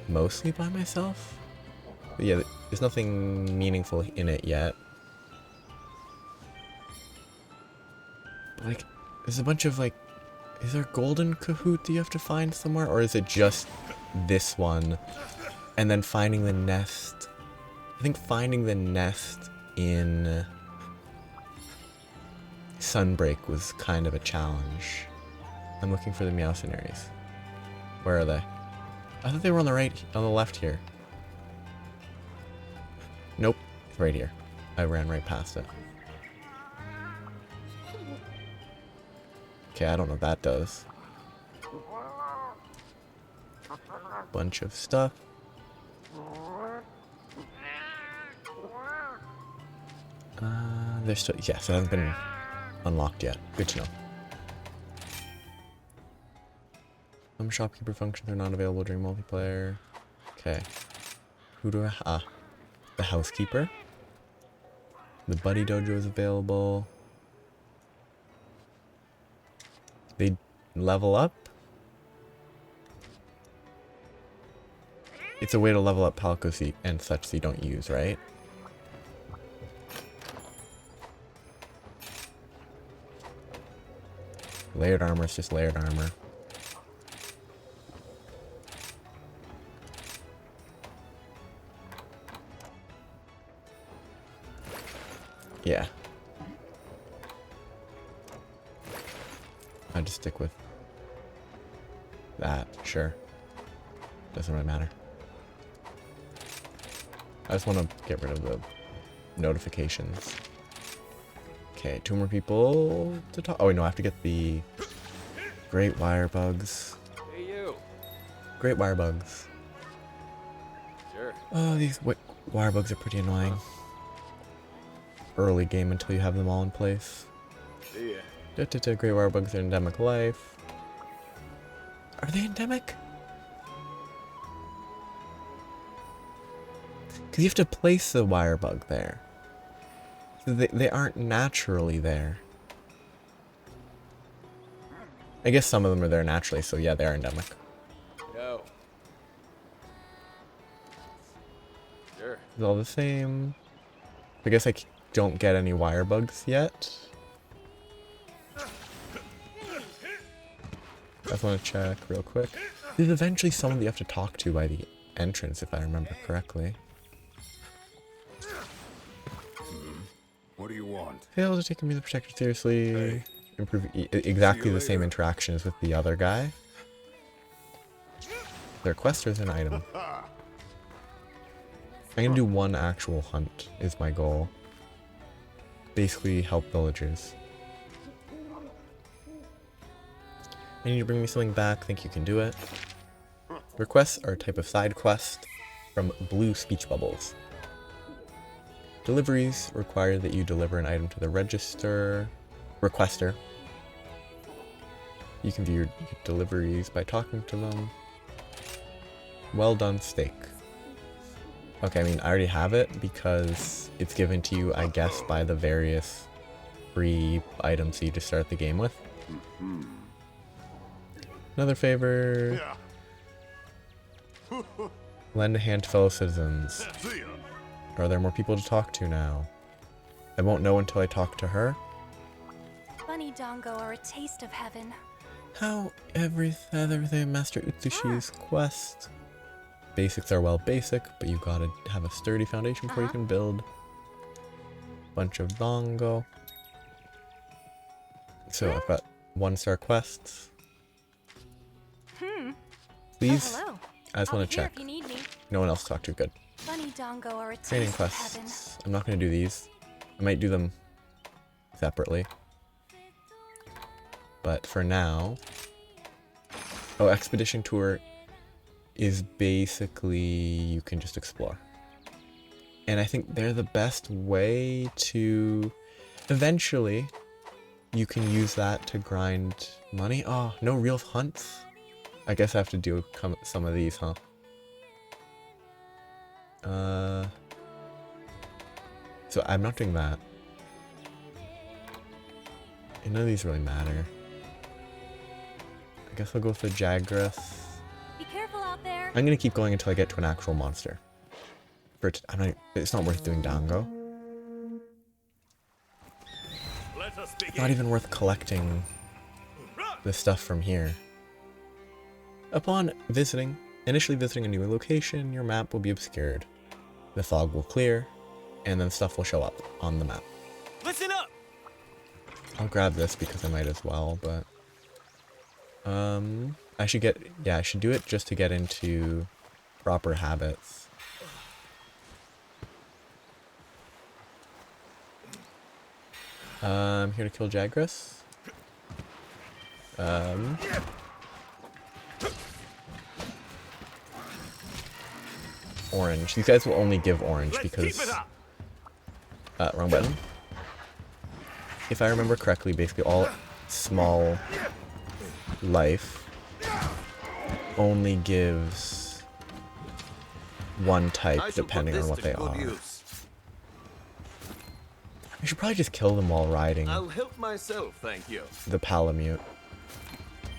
mostly by myself. But yeah, there's nothing meaningful in it yet. But like, there's a bunch of like, is there golden Kahoot that you have to find somewhere? Or is it just this one? And then finding the nest. I think finding the nest in Sunbreak was kind of a challenge. I'm looking for the Meowcenaries. Where are they? I thought they were on the left here. Nope, it's right here. I ran right past it. Okay, I don't know what that does. Bunch of stuff. There's still, yes, it hasn't been unlocked yet. Good to know. Some shopkeeper functions are not available during multiplayer. Okay. Who do I, the housekeeper. The buddy dojo is available. They level up. It's a way to level up Palcos and such so you don't use, right? Layered armor is just layered armor. Yeah. I'd just stick with that, sure. Doesn't really matter. I just want to get rid of the notifications. Okay, 2 more people to talk. Oh, wait, no, I have to get the great wire bugs.
Hey, you.
Great wire bugs.
Sure.
Oh, these wire bugs are pretty annoying. Early game until you have them all in place.
See ya.
Great wire bugs are endemic life. Are they endemic? Because you have to place the wire bug there. So they aren't naturally there. I guess some of them are there naturally, so yeah, they are endemic.
Yo. Sure.
It's all the same. I guess I don't get any wire bugs yet. Just want to check real quick. There's eventually someone that you have to talk to by the entrance, if I remember correctly.
What do you want?
Fail to take me the protector seriously.
Hey.
Improve exactly
See you
the same
later.
interactions with the other guy. Their quest is an item. I'm gonna do one actual hunt is my goal. Basically help villagers. I need to bring me something back. Think you can do it. Requests are a type of side quest from Blue Speech Bubbles. Deliveries require that you deliver an item to the requester. You can view your deliveries by talking to them. Well done, steak. Okay, I mean, I already have it because it's given to you, I guess, by the various free items you just start the game with. Another favor. Lend a hand to fellow citizens. Are there more people to talk to now? I won't know until I talk to her.
Bunny Dongo are a taste of heaven.
How everything Master Utsushi's quest. Basics are well basic, but you gotta have a sturdy foundation before you can build. Bunch of Dongo. So I've got 1-star quests. Please,
Oh, hello.
I just
I'll
want
be
to
here
check.
if you need me.
No one else to talk to. Good.
Bunny Dongo are a
Training
taste of heaven.
quests. I'm not gonna do these. I might do them separately. But for now... Oh, Expedition Tour is basically you can just explore. And I think they're the best way to... Eventually, you can use that to grind money. Oh, no real hunts? I guess I have to do some of these, huh? So I'm not doing that. And none of these really matter. I guess I'll go with the Jagras.
Be careful out there.
I'm gonna keep going until I get to an actual monster. It's not worth doing Dango. Not even worth collecting the stuff from here. Upon initially visiting a new location, your map will be obscured. The fog will clear, and then stuff will show up on the map.
Listen up!
I'll grab this because I might as well, but... I should do it just to get into proper habits. I'm here to kill Jagras. Orange. These guys will only give orange because... wrong button. If I remember correctly, basically all small life only gives one type depending on what they are. I should probably just kill them while riding
I'll help myself, thank you.
the Palamute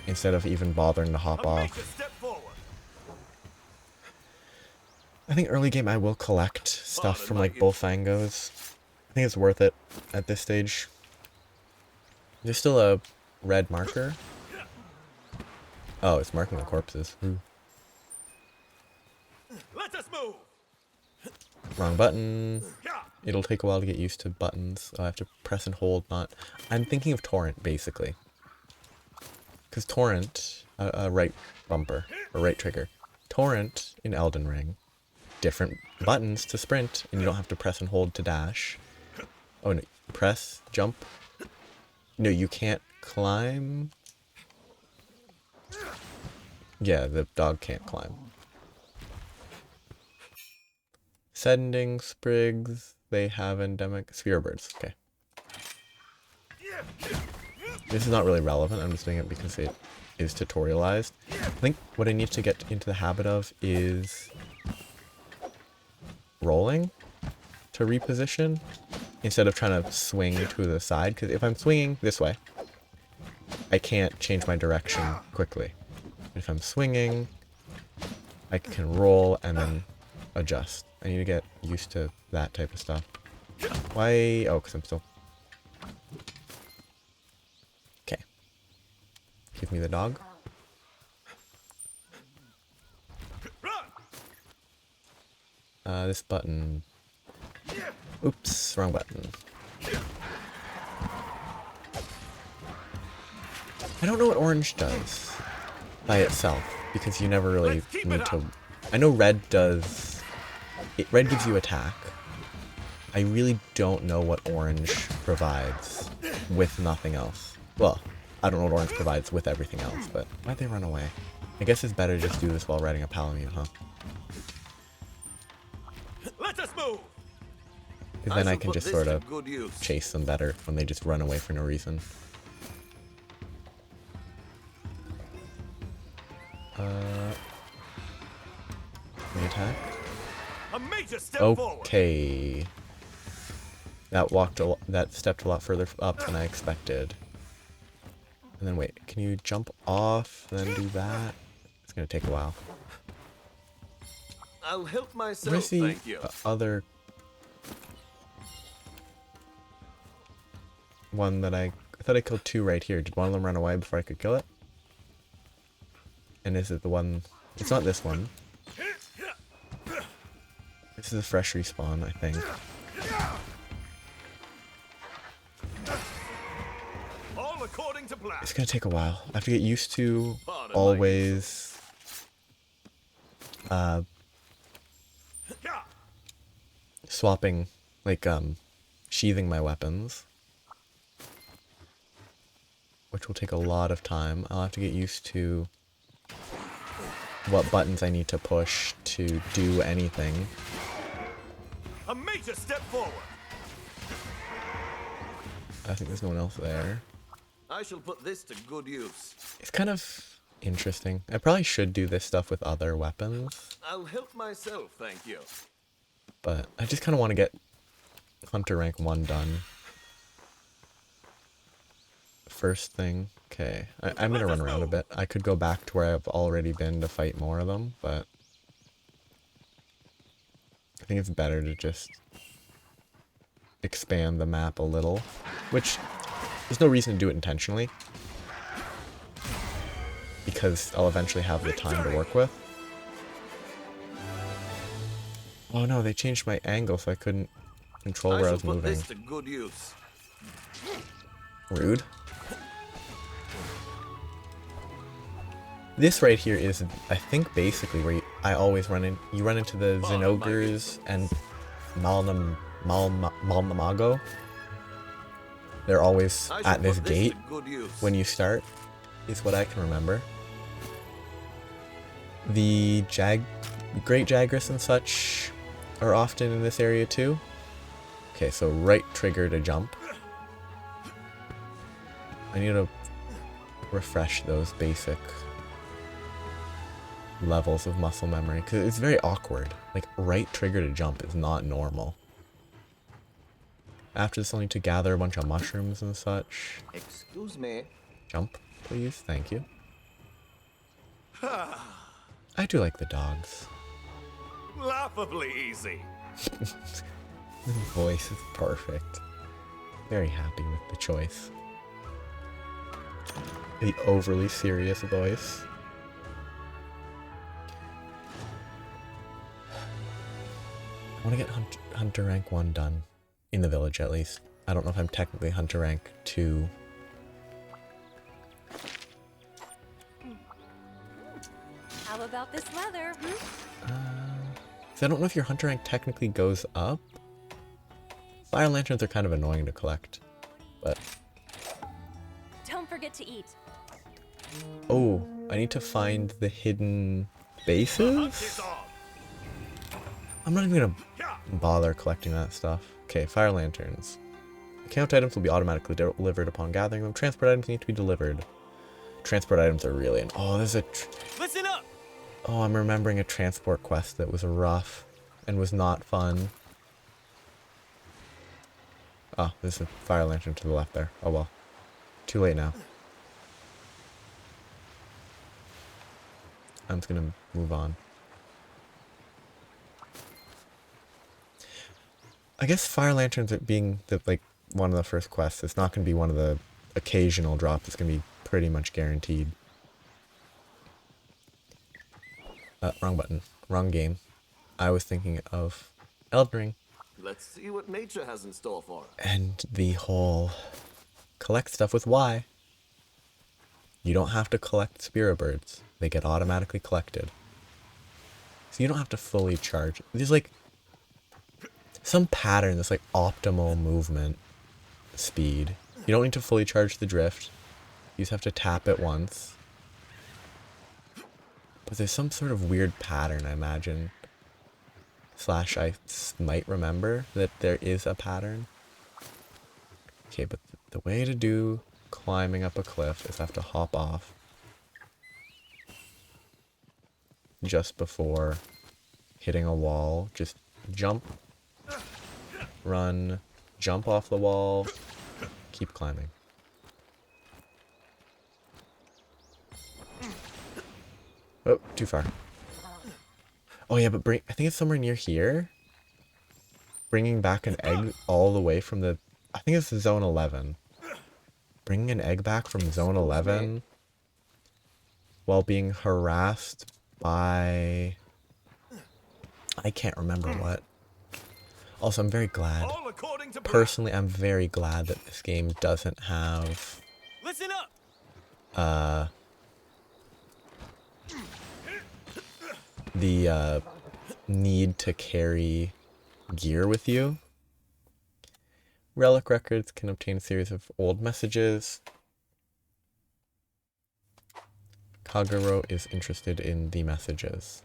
instead of even bothering to hop
I'll
off.
make a step forward.
I think early game I will collect stuff from like Bullfangos. I think it's worth it at this stage. There's still a red marker. Oh, it's marking the corpses. Ooh.
Let us move.
Wrong button. It'll take a while to get used to buttons. I have to press and hold, not... I'm thinking of Torrent, basically. Because Torrent, right bumper, or right trigger. Torrent in Elden Ring, different buttons to sprint, and you don't have to press and hold to dash. Oh no, press, jump. No, you can't climb. Yeah, the dog can't climb. Sending sprigs, they have endemic sphere birds. Okay. This is not really relevant. I'm just doing it because it is tutorialized. I think what I need to get into the habit of is rolling to reposition instead of trying to swing to the side. Because if I'm swinging this way, I can't change my direction quickly. If I'm swinging, I can roll and then adjust. I need to get used to that type of stuff. Why? Oh, because I'm still... Okay. Give me the dog. This button... Oops, wrong button. I don't know what orange does by itself, because you never really need to... I know red does... Red gives you attack. I really don't know what orange provides with nothing else. Well, I don't know what orange provides with everything else, but why'd they run away? I guess it's better to just do this while riding a Palamute, huh?
Let us move.
Because then I
shall
can
put
just
this
sort
to
of
good use.
chase them better when they just run away for no reason. The attack?
A major step forward.
Okay. That stepped a lot further up than I expected. And then wait, can you jump off and then do that? It's gonna take a while.
I'll help myself,
Where's the
thank you.
other one that I thought I killed two right here. Did one of them run away before I could kill it? And is it the one? It's not this one. This is a fresh respawn, I think.
All according to plan.
It's gonna take a while. I have to get used to
Pardon,
always swapping, like sheathing my weapons, which will take a lot of time. I'll have to get used to what buttons I need to push to do anything.
A major step forward.
I think there's no one else there.
I shall put this to good use.
It's kind of interesting. I probably should do this stuff with other weapons,
I'll help myself, thank you.
but I just kind of want to get Hunter rank 1 done. First thing. Okay, I'm going to run around a bit. I could go back to where I've already been to fight more of them, but I think it's better to just expand the map a little, which there's no reason to do it intentionally, because I'll eventually have the time to work with. Oh no, they changed my angle so I couldn't control where I
shall
was
put
moving.
this to good use.
Rude. This right here is, I think, basically where I always run in. You run into the Zenogres and Malnamago. They're always
I shall
at this
put this
gate
to good use.
when you start, is what I can remember. The Great Jagras and such are often in this area too. Okay, so right trigger to jump. I need to refresh those basic levels of muscle memory, because it's very awkward. Like, right trigger to jump is not normal. After this, I'll need to gather a bunch of mushrooms and such.
Excuse me.
Jump, please. Thank you. I do like the dogs.
Laughably easy.
His voice is perfect. Very happy with the choice. The overly serious voice. I want to get Hunter rank 1 done. In the village, at least. I don't know if I'm technically Hunter rank 2.
How about this weather,
So I don't know if your Hunter rank technically goes up. Fire lanterns are kind of annoying to collect. But,
Don't forget to eat.
oh, I need to find the hidden bases? I'm not even gonna bother collecting that stuff. Okay, fire lanterns. Account items will be automatically delivered upon gathering them. Transport items need to be delivered. Transport items are really... Oh, there's a...
Listen up!
Oh, I'm remembering a transport quest that was rough. and was not fun. Oh, there's a fire lantern to the left there. Oh well. Too late now. I'm just gonna move on. I guess fire lanterns are being one of the first quests. It's not gonna be one of the occasional drops. It's gonna be pretty much guaranteed. Wrong button. Wrong game. I was thinking of Elden Ring.
Let's see what nature has in store for us.
And the whole collect stuff with Y. You don't have to collect spirit birds. They get automatically collected. So you don't have to fully charge. There's like some pattern that's like optimal movement speed. You don't need to fully charge the drift. You just have to tap it once. But there's some sort of weird pattern, I imagine. Slash, I might remember that there is a pattern. Okay, but the way to do climbing up a cliff is have to hop off just before hitting a wall. Just jump, run, jump off the wall, keep climbing. Oh, too far. Oh yeah, but I think it's somewhere near here. Bringing back an egg all the way from the... I think it's Zone 11. Bringing an egg back from Zone 11 while being harassed by... I can't remember what. Also, I'm very glad. Personally, I'm very glad that this game doesn't have...
Listen up!
The need to carry gear with you. Relic records can obtain a series of old messages. Kagero is interested in the messages.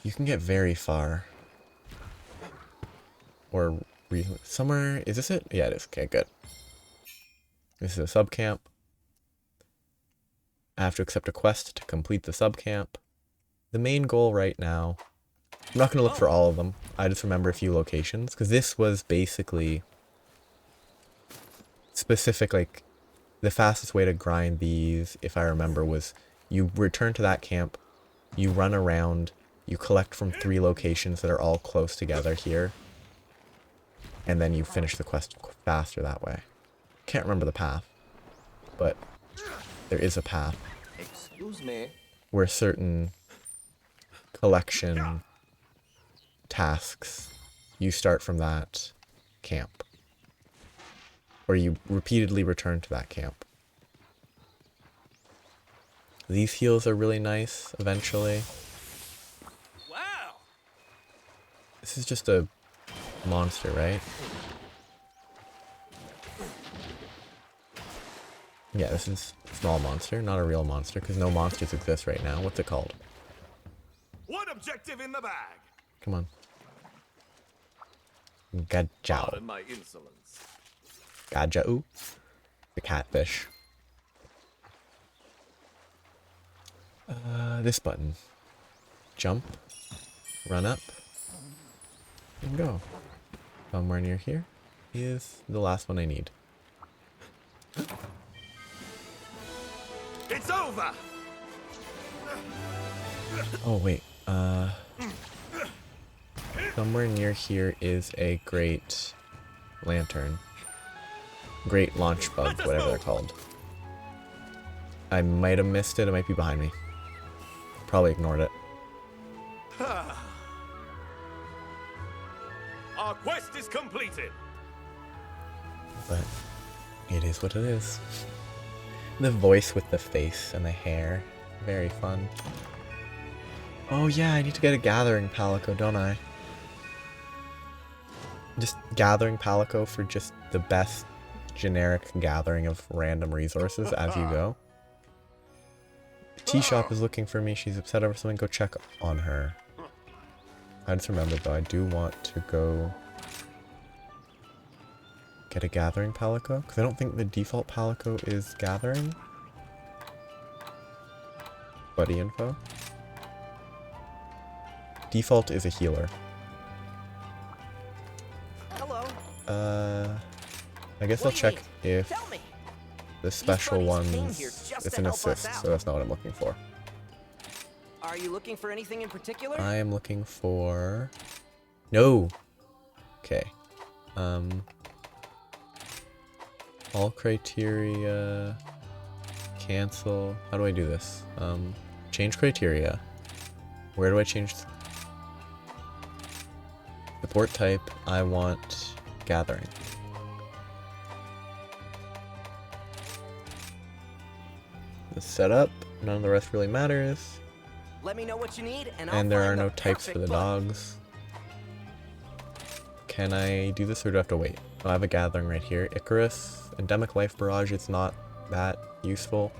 You can get very far. Or somewhere, is this it? Yeah, it is. Okay, good. This is a sub camp. I have to accept a quest to complete the sub camp. The main goal right now, I'm not going to look for all of them. I just remember a few locations, because this was basically specific, like, the fastest way to grind these, if I remember, was you return to that camp, you run around, you collect from 3 locations that are all close together here, and then you finish the quest faster that way. Can't remember the path, but there is a path.
Excuse me.
Where certain collection tasks, you start from that camp. Or you repeatedly return to that camp. These heals are really nice, eventually.
Wow!
This is just a monster, right? Yeah, this is a small monster, not a real monster, because no monsters exist right now. What's it called?
One objective in the bag.
Come on. Gajao.
Pardon my insolence.
Gajau. The catfish. This button. Jump. Run up. And go. Somewhere near here is the last one I need.
It's over.
Oh, wait. Somewhere near here is a great lantern. Great launch bug, whatever they're called. I might have missed it. It might be behind me. Probably ignored it.
Our quest is completed.
But it is what it is. The voice with the face and the hair. Very fun. Oh yeah, I need to get a gathering palico, don't I? Just gathering palico for just the best generic gathering of random resources as you go. T-Shop is looking for me. She's upset over something. Go check on her. I just remembered though, I do want to go get a gathering palico, because I don't think the default palico is gathering. Buddy info. Default is a healer.
Hello.
I guess I'll
What do you
check if
Tell me.
the special
buddies came
ones,
here just
it's
to
an
help us
assist,
out.
so that's not what I'm looking for.
Are you looking for anything in particular?
I am looking for... No! Okay. All criteria... Cancel... How do I do this? Change criteria. Where do I change... Support type, I want gathering. The setup, none of the rest really matters.
Let me know what you need, and I'll
And there
find
are
the
no types for
perfect
the
book.
dogs. Can I do this or do I have to wait? Oh, I have a gathering right here. Icarus, Endemic Life Barrage, it's not that useful.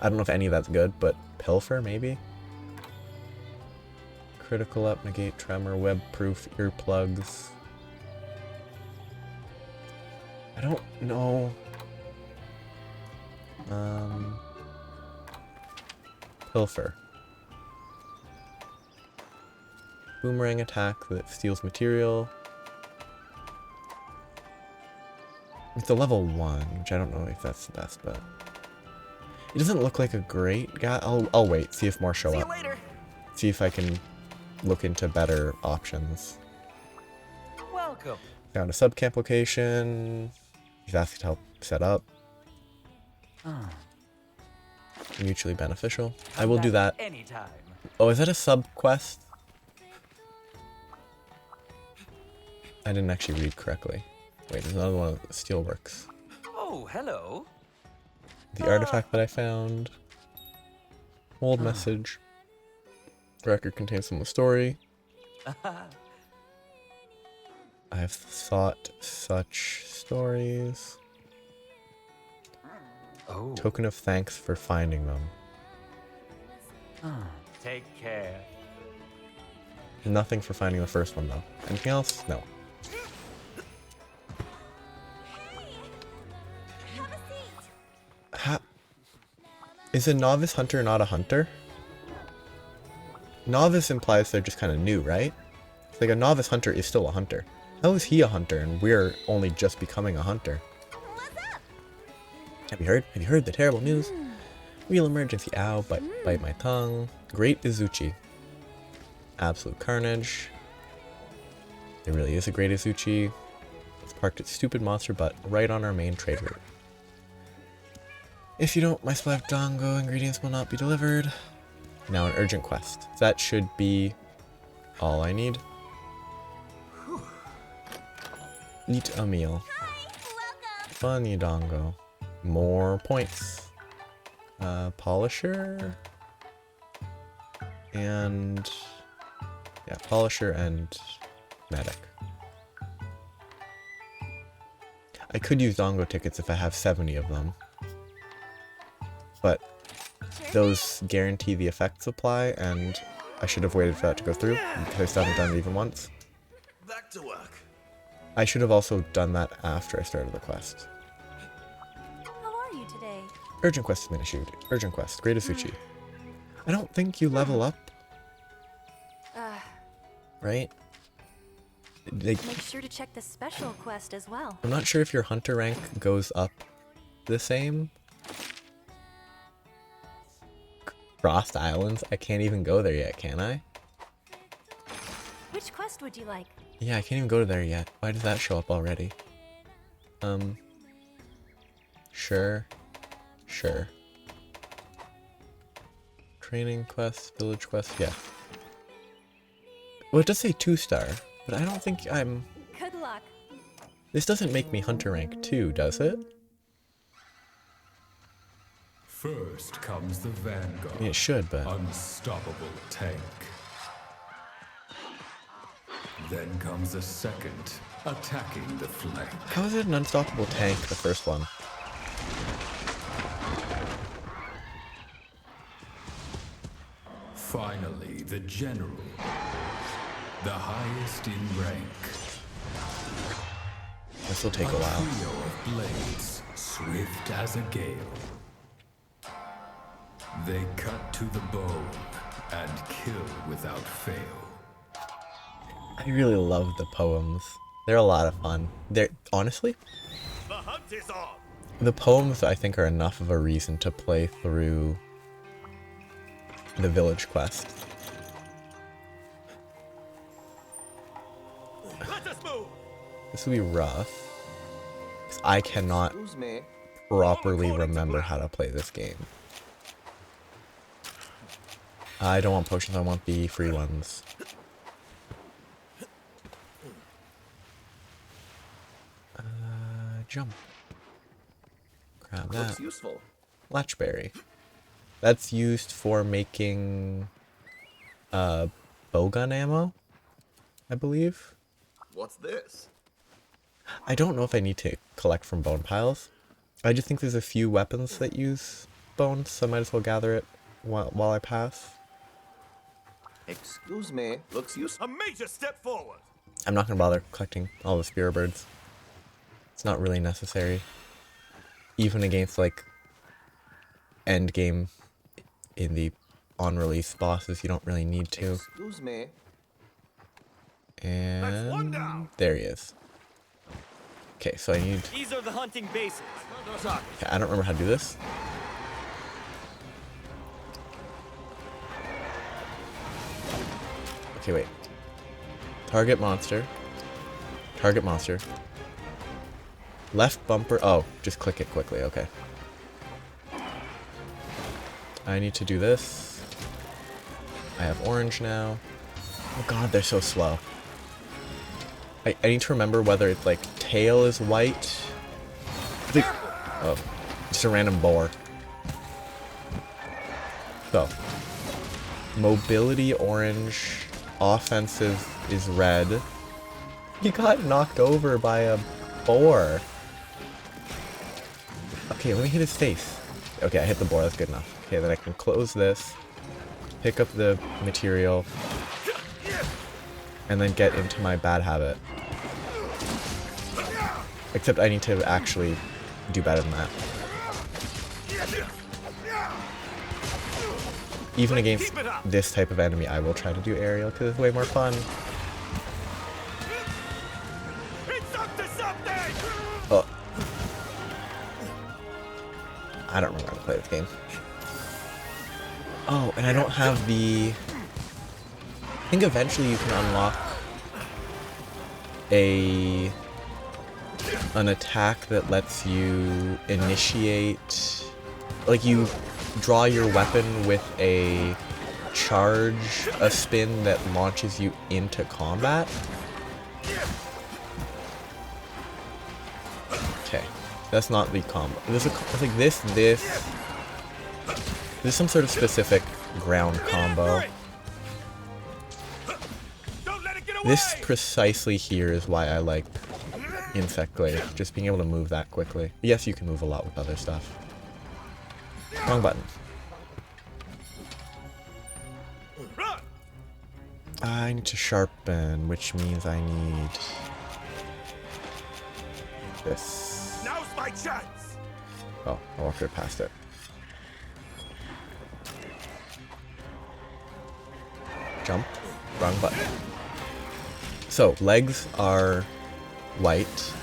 I don't know if any of that's good, but Pilfer maybe? Critical Up, Negate Tremor, Web Proof, Earplugs. I don't know. Pilfer. Boomerang attack that steals material. It's a level 1, which I don't know if that's the best, but it doesn't look like a great guy. I'll wait, see if more show
See you
up.
later.
See if I can look into better options.
Welcome.
Found a subcamp location. He's asked to help set up. Mutually beneficial. I will do that.
Anytime.
Oh, is that a sub quest? I didn't actually read correctly. Wait, there's another one of the Steelworks.
Oh, hello.
The artifact that I found. Old message. Record contains some of the story. I have sought such stories.
Oh.
Token of thanks for finding them.
Take care.
Nothing for finding the first one though. Anything else? No. Is a novice hunter not a hunter? Novice implies they're just kind of new, right? It's like a novice hunter is still a hunter. How is he a hunter and we're only just becoming a hunter? Have you heard? Have you heard the terrible news? Real emergency. Ow, bite my tongue. Great Izuchi. Absolute carnage. There really is a great Izuchi. It's parked its stupid monster butt right on our main trade route. If you don't, my select Dango ingredients will not be delivered. Now an urgent quest. That should be all I need. Eat a meal. Funny Dango. More points. Polisher. And yeah, Polisher and Medic. I could use Dango tickets if I have 70 of them. But those guarantee the effects apply, and I should have waited for that to go through, because I still haven't done it even once.
Back to work.
I should have also done that after I started the quest.
How are you today?
Urgent quest has been issued. Urgent quest. Great Asuchi. I don't think you level up, right? Like,
Make sure to check the special quest as well.
I'm not sure if your hunter rank goes up the same. Frost Islands? I can't even go there yet, can I?
Which quest would you like?
Yeah, I can't even go there yet. Why does that show up already? Sure. Sure. Training quest, village quest, yeah. Well, it does say 2-star, but I don't think I'm...
Good luck.
This doesn't make me hunter rank 2, does it?
First comes the Vanguard.
I mean, it should, but...
Unstoppable tank. Then comes a second, attacking the flank.
How is it an unstoppable tank, the first one?
Finally, the General. The highest in rank.
This will take a
A
while.
trio of blades, swift as a gale. They cut to the bone and kill without fail.
I really love the poems. They're a lot of fun. They're honestly,
The hunt is on.
the poems I think are enough of a reason to play through the village quest.
Let us move.
This will be rough, 'cause I cannot
Excuse me.
properly remember how to play this game. I don't want potions, I want the free ones. Jump. Grab that.
Looks useful.
Latchberry. That's used for making bowgun ammo, I believe.
What's this?
I don't know if I need to collect from bone piles. I just think there's a few weapons that use bones, so I might as well gather it while I pass.
Excuse me. Looks useful. A major step forward.
I'm not gonna bother collecting all the spear birds. It's not really necessary. Even against like end game in the on-release bosses, you don't really need to.
Excuse me.
And
one down.
there he is. Okay, so I need.
These are the hunting basics.
Okay, I don't remember how to do this. Okay, wait. Target monster. Target monster. Left bumper. Oh, just click it quickly. Okay. I need to do this. I have orange now. Oh god, they're so slow. I need to remember whether it's like tail is white. I think, oh, just a random boar. So, mobility orange, offensive is red. He got knocked over by a boar. Okay, let me hit his face. Okay, I hit the boar, that's good enough. Okay, then I can close this, pick up the material, and then get into my bad habit. Except I need to actually do better than that. Even against this type of enemy, I will try to do aerial because it's way more fun.
It's up to something.
Oh. I don't remember how to play this game. Oh, and I don't have the... I think eventually you can unlock an attack that lets you initiate, like you draw your weapon with a charge, a spin that launches you into combat. Okay, that's not the combo. There's it's like this is some sort of specific ground combo.
Don't let it get away.
This precisely here is why I like Insect Glaive, just being able to move that quickly. Yes, you can move a lot with other stuff. Wrong button.
Run.
I need to sharpen, which means I need this.
Now's my chance.
Oh, I walked right past it. Jump. Wrong button. So, legs are white.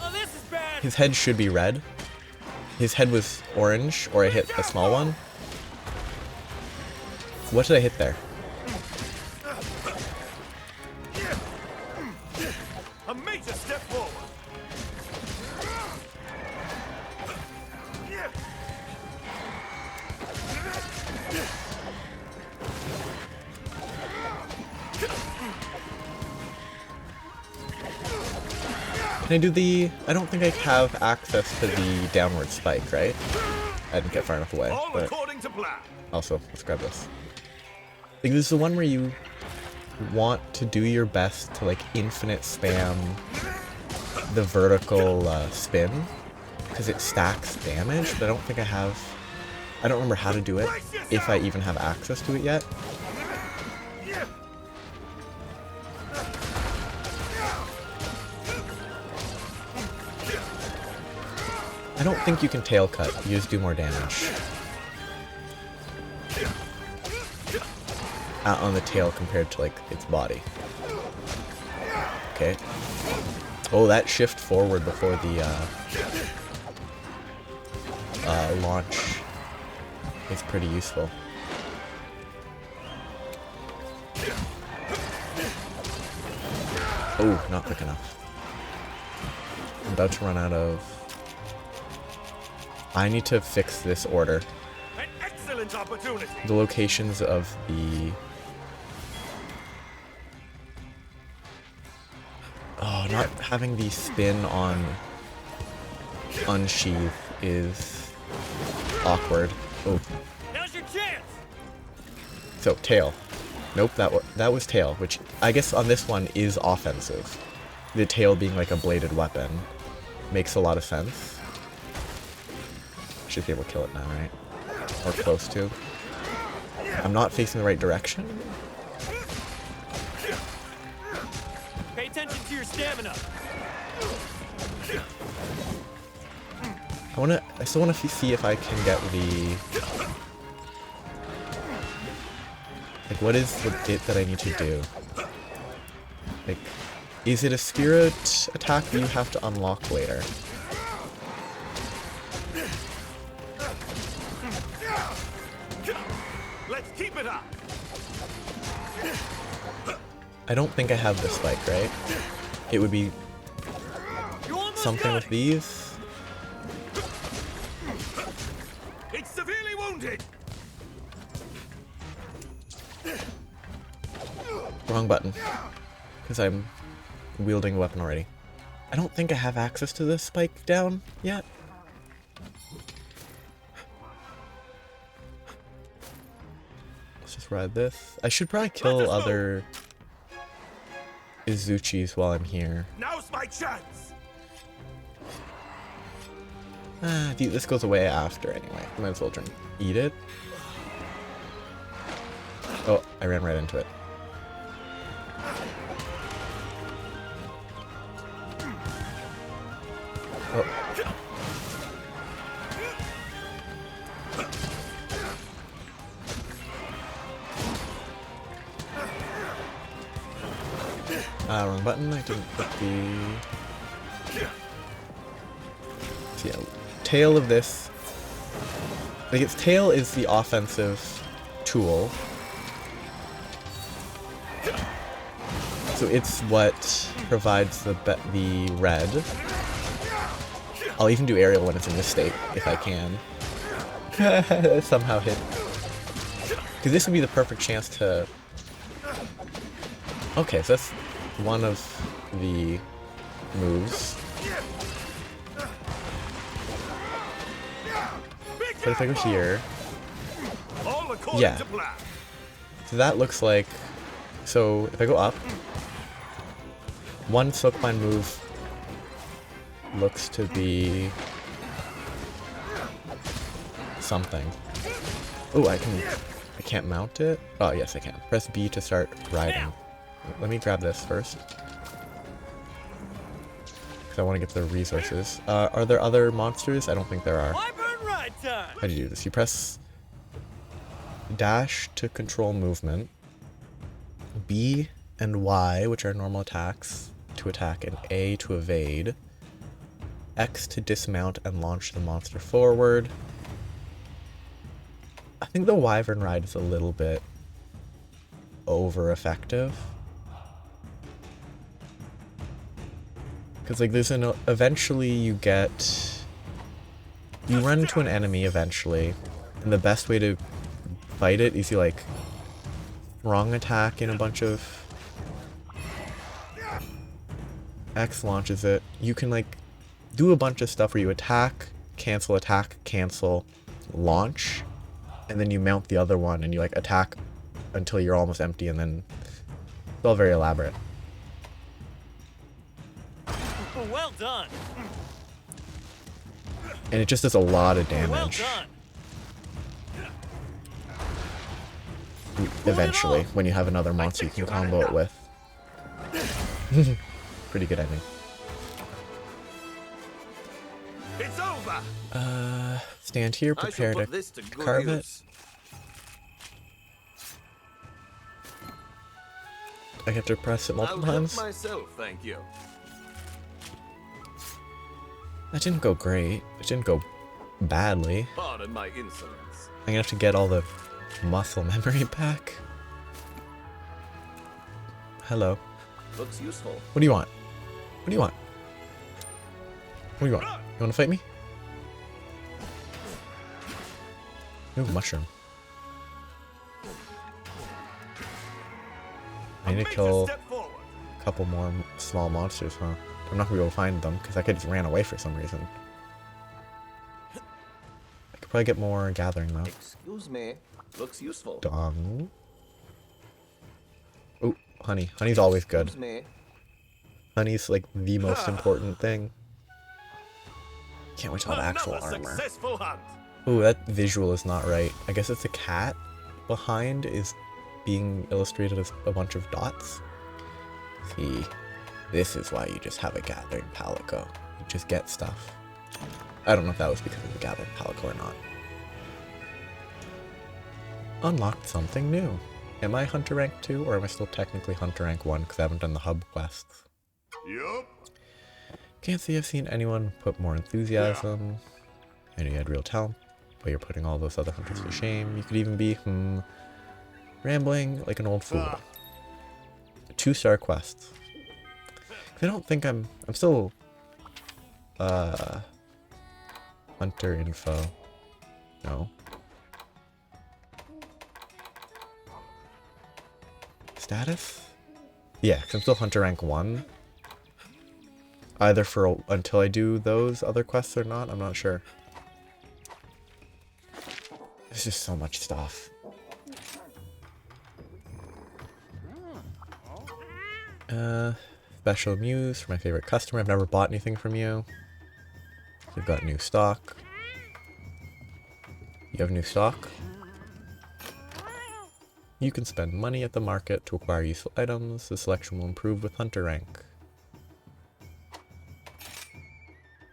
Oh, this is bad.
His head should be red. His head was orange, or I hit a small one. What did I hit there?
A major step forward.
Can I do the... I don't think I have access to the downward spike, right? I didn't get far enough away,
All
but
according to plan.
also, let's grab this. Like, this is the one where you want to do your best to, like, infinite spam the vertical spin, because it stacks damage, but I don't think I have... I don't remember how to do it, if I even have access to it yet. I don't think you can tail cut. You just do more damage. On the tail compared to like its body. Okay. Oh, that shift forward before the launch is pretty useful. Oh, not quick enough. I'm about to run out of... I need to fix this order.
An excellent opportunity.
The locations of the... Oh, not having the spin on unsheath is awkward. Oh,
Now's your chance.
so tail. Nope, that was tail, which I guess on this one is offensive. The tail being like a bladed weapon makes a lot of sense. Should be able to kill it now, right? Or close to. I'm not facing the right direction.
Pay attention to your stamina.
I still wanna see if I can get the... Like, what is the bit that I need to do? Like, is it a spirit attack that you have to unlock later?
Let's keep it up.
I don't think I have the spike, right? It would be
You almost
something
got
with
it.
these.
It's severely wounded.
Wrong button. Because I'm wielding a weapon already. I don't think I have access to this spike down yet. Let's just ride this. I should probably kill other Izuchis while I'm here.
Now's my chance.
This goes away after anyway. Might as well try and eat it. Oh, I ran right into it. Oh. Wrong button. I didn't put the... So yeah, tail of this. Like, its tail is the offensive tool. So it's what provides the red. I'll even do aerial when it's in this state, if I can. Somehow hit. Because this would be the perfect chance to... Okay, so that's one of the moves. But if I go here...
All according
Yeah.
to plan.
So that looks like... So if I go up... One Silkbind move looks to be... something. Oh, I can't mount it? Oh, yes I can. Press B to start riding. Let me grab this first. Because I want to get the resources. Are there other monsters? I don't think there are.
Wyvern ride time.
How do you do this? You press dash to control movement, B and Y, which are normal attacks, to attack, and A to evade, X to dismount and launch the monster forward. I think the Wyvern ride is a little bit over effective. Because like there's an eventually you run into an enemy eventually, and the best way to fight it is you like wrong attack in a bunch of X launches it. You can like do a bunch of stuff where you attack, cancel, launch, and then you mount the other one and you like attack until you're almost empty, and then it's all very elaborate.
Well done.
And it just does a lot of
Well
damage
done.
eventually when you have another monster you can combo it with. Pretty good ending.
It's over.
Stand here,
I shall
prepare
put
to
this to good
carve it.
use.
I have to press it
I'll
multiple
help
times.
myself, thank you.
That didn't go great. It didn't go badly.
Pardon my insolence.
I'm gonna have to get all the muscle memory back. Hello.
Looks useful.
What do you want? What do you want? What do you want? You wanna fight me? Ooh, mushroom. I need to kill
Step forward.
a couple more small monsters, huh? I'm not gonna be able to find them because I could just ran away for some reason. I could probably get more gathering though.
Excuse me. Looks useful.
Dong. Oh, honey. Honey's always good.
Excuse me.
Honey's like the most important thing. Can't wait till that actual
Another
armor.
successful hunt.
Ooh, that visual is not right. I guess it's a cat behind is being illustrated as a bunch of dots. See, this is why you just have a gathering palico. You just get stuff. I don't know if that was because of the gathering palico or not. Unlocked something new. Am I Hunter rank 2 or am I still technically Hunter rank 1 because I haven't done the hub quests?
Yup.
Can't say I've seen anyone put more enthusiasm. I knew you had real talent, but you're putting all those other hunters to shame. You could even be, rambling like an old fool. 2-star quests. I don't think I'm still, hunter info. No. Status? Yeah, 'cause I'm still hunter rank 1. Either for until I do those other quests or not, I'm not sure. There's just so much stuff. Special muse for my favorite customer. I've never bought anything from you. You've got new stock. You have new stock. You can spend money at the market to acquire useful items. The selection will improve with hunter rank.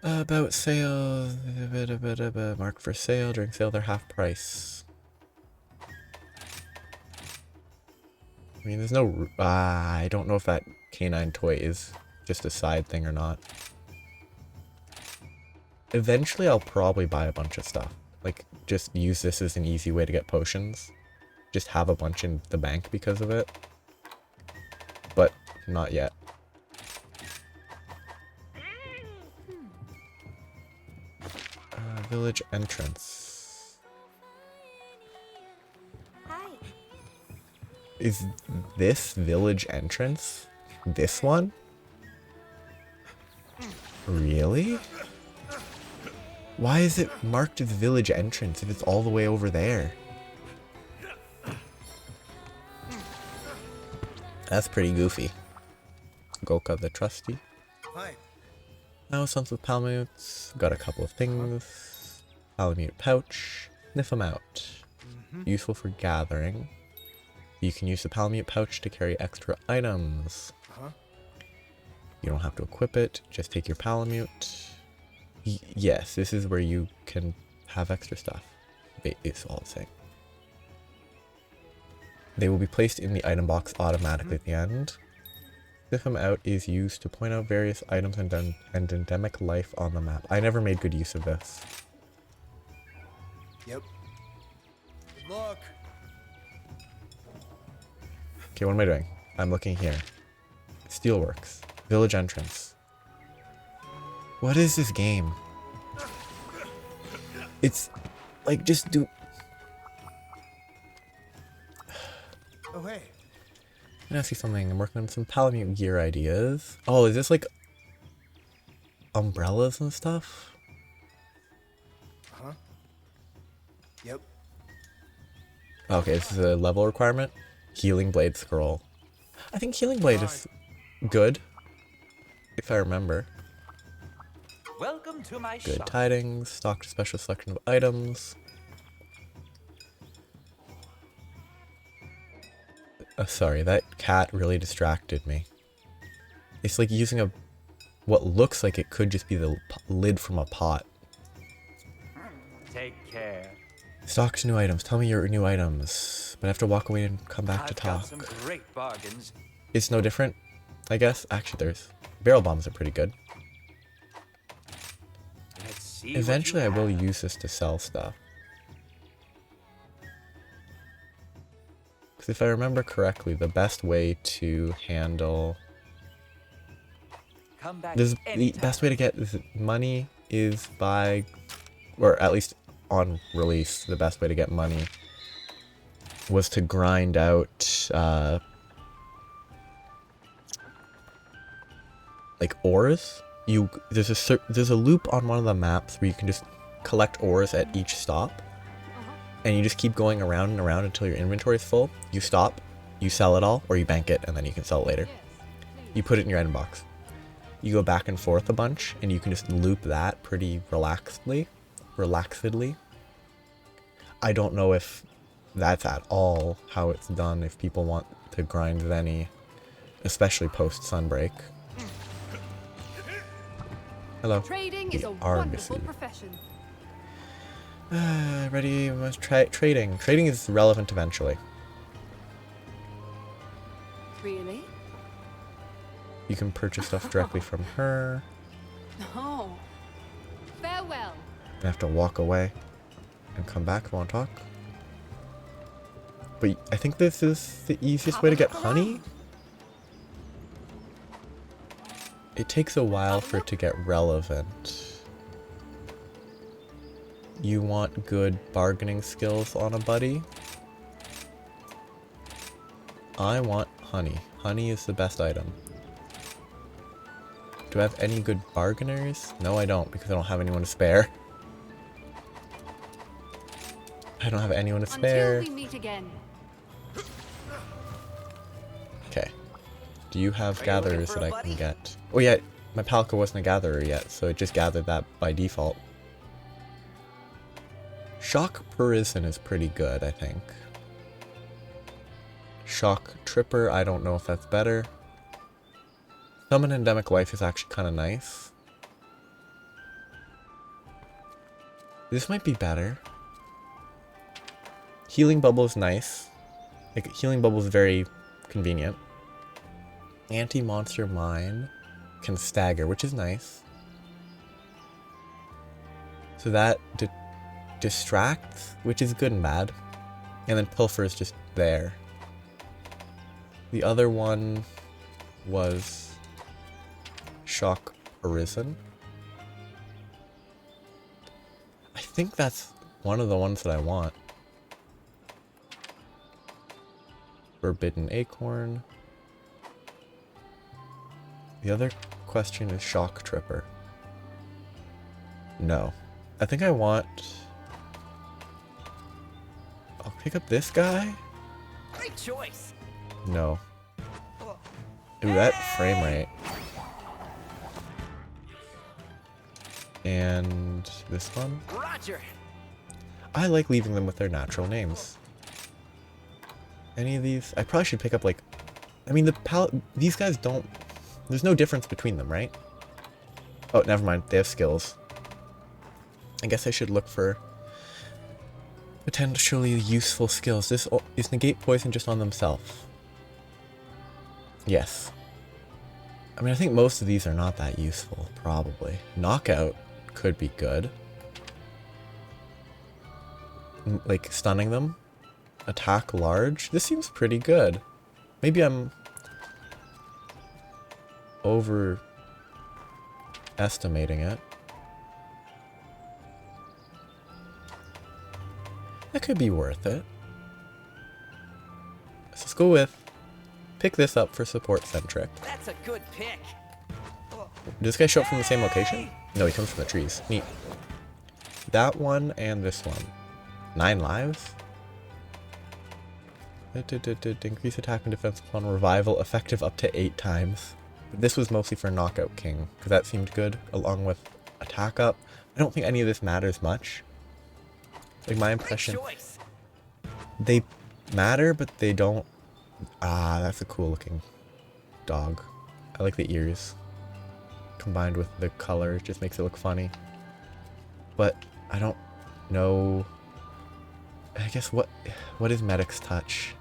About sale, marked for sale. During sale, they're half price. I mean, there's no. I don't know if that canine toy is just a side thing or not. Eventually, I'll probably buy a bunch of stuff. Like, just use this as an easy way to get potions. Just have a bunch in the bank because of it. But not yet. Village entrance.
Hi.
Is this village entrance? This one? Really? Why is it marked as village entrance if it's all the way over there? That's pretty goofy. Goka the trusty.
Hi.
Now sons with Palamutes. Got a couple of things. Palamute pouch. Sniff them out. Useful for gathering. You can use the Palamute pouch to carry extra items. You don't have to equip it. Just take your Palamute. Yes, this is where you can have extra stuff. It's all the same. They will be placed in the item box automatically at the end. Sniff them out is used to point out various items and endemic life on the map. I never made good use of this.
Yep. Good luck.
Okay, what am I doing? I'm looking here. Steelworks. Village entrance. What is this game? It's like just do.
Oh hey.
I'm gonna ask you something. I'm working on some Palamute gear ideas. Oh, is this like umbrellas and stuff?
Huh? Yep.
Okay, this is a level requirement. Healing Blade scroll. I think Healing Blade is good, if I remember.
Welcome to my
Good
shop.
tidings. Stocked a special selection of items. Sorry, that cat really distracted me. It's like using what looks like it could just be the lid from a pot.
Take care.
Stocks new items. Tell me your new items. But I have to walk away and come back to
I've got
talk.
some great bargains.
It's no different, I guess. Actually, there's barrel bombs are pretty good.
Let's see.
Eventually, I
what you
will
have.
use this to sell stuff. Because if I remember correctly, the best way to handle
Come back
the
anytime.
best way to get money is by, or at least on release, the best way to get money was to grind out like ores. There's a loop on one of the maps where you can just collect ores at each stop, and you just keep going around and around until your inventory is full. You stop, you sell it all, or you bank it, and then you can sell it later. You put it in your item box. You go back and forth a bunch, and you can just loop that pretty relaxedly. I don't know if that's at all how it's done, if people want to grind Veni, especially post Sunbreak. Hello.
Trading is a
Argosy.
wonderful profession.
Ready? Trading. Trading is relevant eventually.
Really?
You can purchase stuff directly from her.
Oh. Farewell.
I have to walk away and come back if I want to talk. But I think this is the easiest way to get honey. It takes a while for it to get relevant. You want good bargaining skills on a buddy? I want honey. Honey is the best item. Do I have any good bargainers? No, I don't, because I don't have anyone to spare. I don't have anyone to spare.
Until we meet again.
Okay. Do you have
Are you
gatherers
looking
that
for
I
a
can
buddy?
get? Oh yeah, my Palka wasn't a gatherer yet, so it just gathered that by default. Shock Parison is pretty good, I think. Shock Tripper, I don't know if that's better. Summon Endemic Life is actually kind of nice. This might be better. Healing Bubble is nice. Like, Healing Bubble is very convenient. Anti-Monster Mine can stagger, which is nice. So that distracts, which is good and bad. And then Pilfer is just there. The other one was Shock Arisen. I think that's one of the ones that I want. Forbidden Acorn. The other question is Shock Tripper. No. I think I want... I'll pick up this guy?
Great choice.
No. Ooh, that frame rate. And this one?
Roger.
I like leaving them with their natural names. Any of these? I probably should pick up, like... I mean, these guys don't... There's no difference between them, right? Oh, never mind. They have skills. I guess I should look for potentially useful skills. Is Negate Poison just on themselves? Yes. I mean, I think most of these are not that useful, probably. Knockout could be good. Like, stunning them. Attack large. This seems pretty good. Maybe I'm overestimating it. That could be worth it. So let's go with pick this up for support centric.
That's a good pick.
Does this guy show up from the same location? No, he comes from the trees. Neat. That one and this one. 9 lives? Increase attack and defense upon revival, effective up to 8 times. This was mostly for Knockout King, because that seemed good, along with attack up. I don't think any of this matters much. Like, my impression... They matter, but they don't... Ah, that's a cool looking dog. I like the ears. Combined with the color, it just makes it look funny. But I don't no... I guess what is Medic's Touch?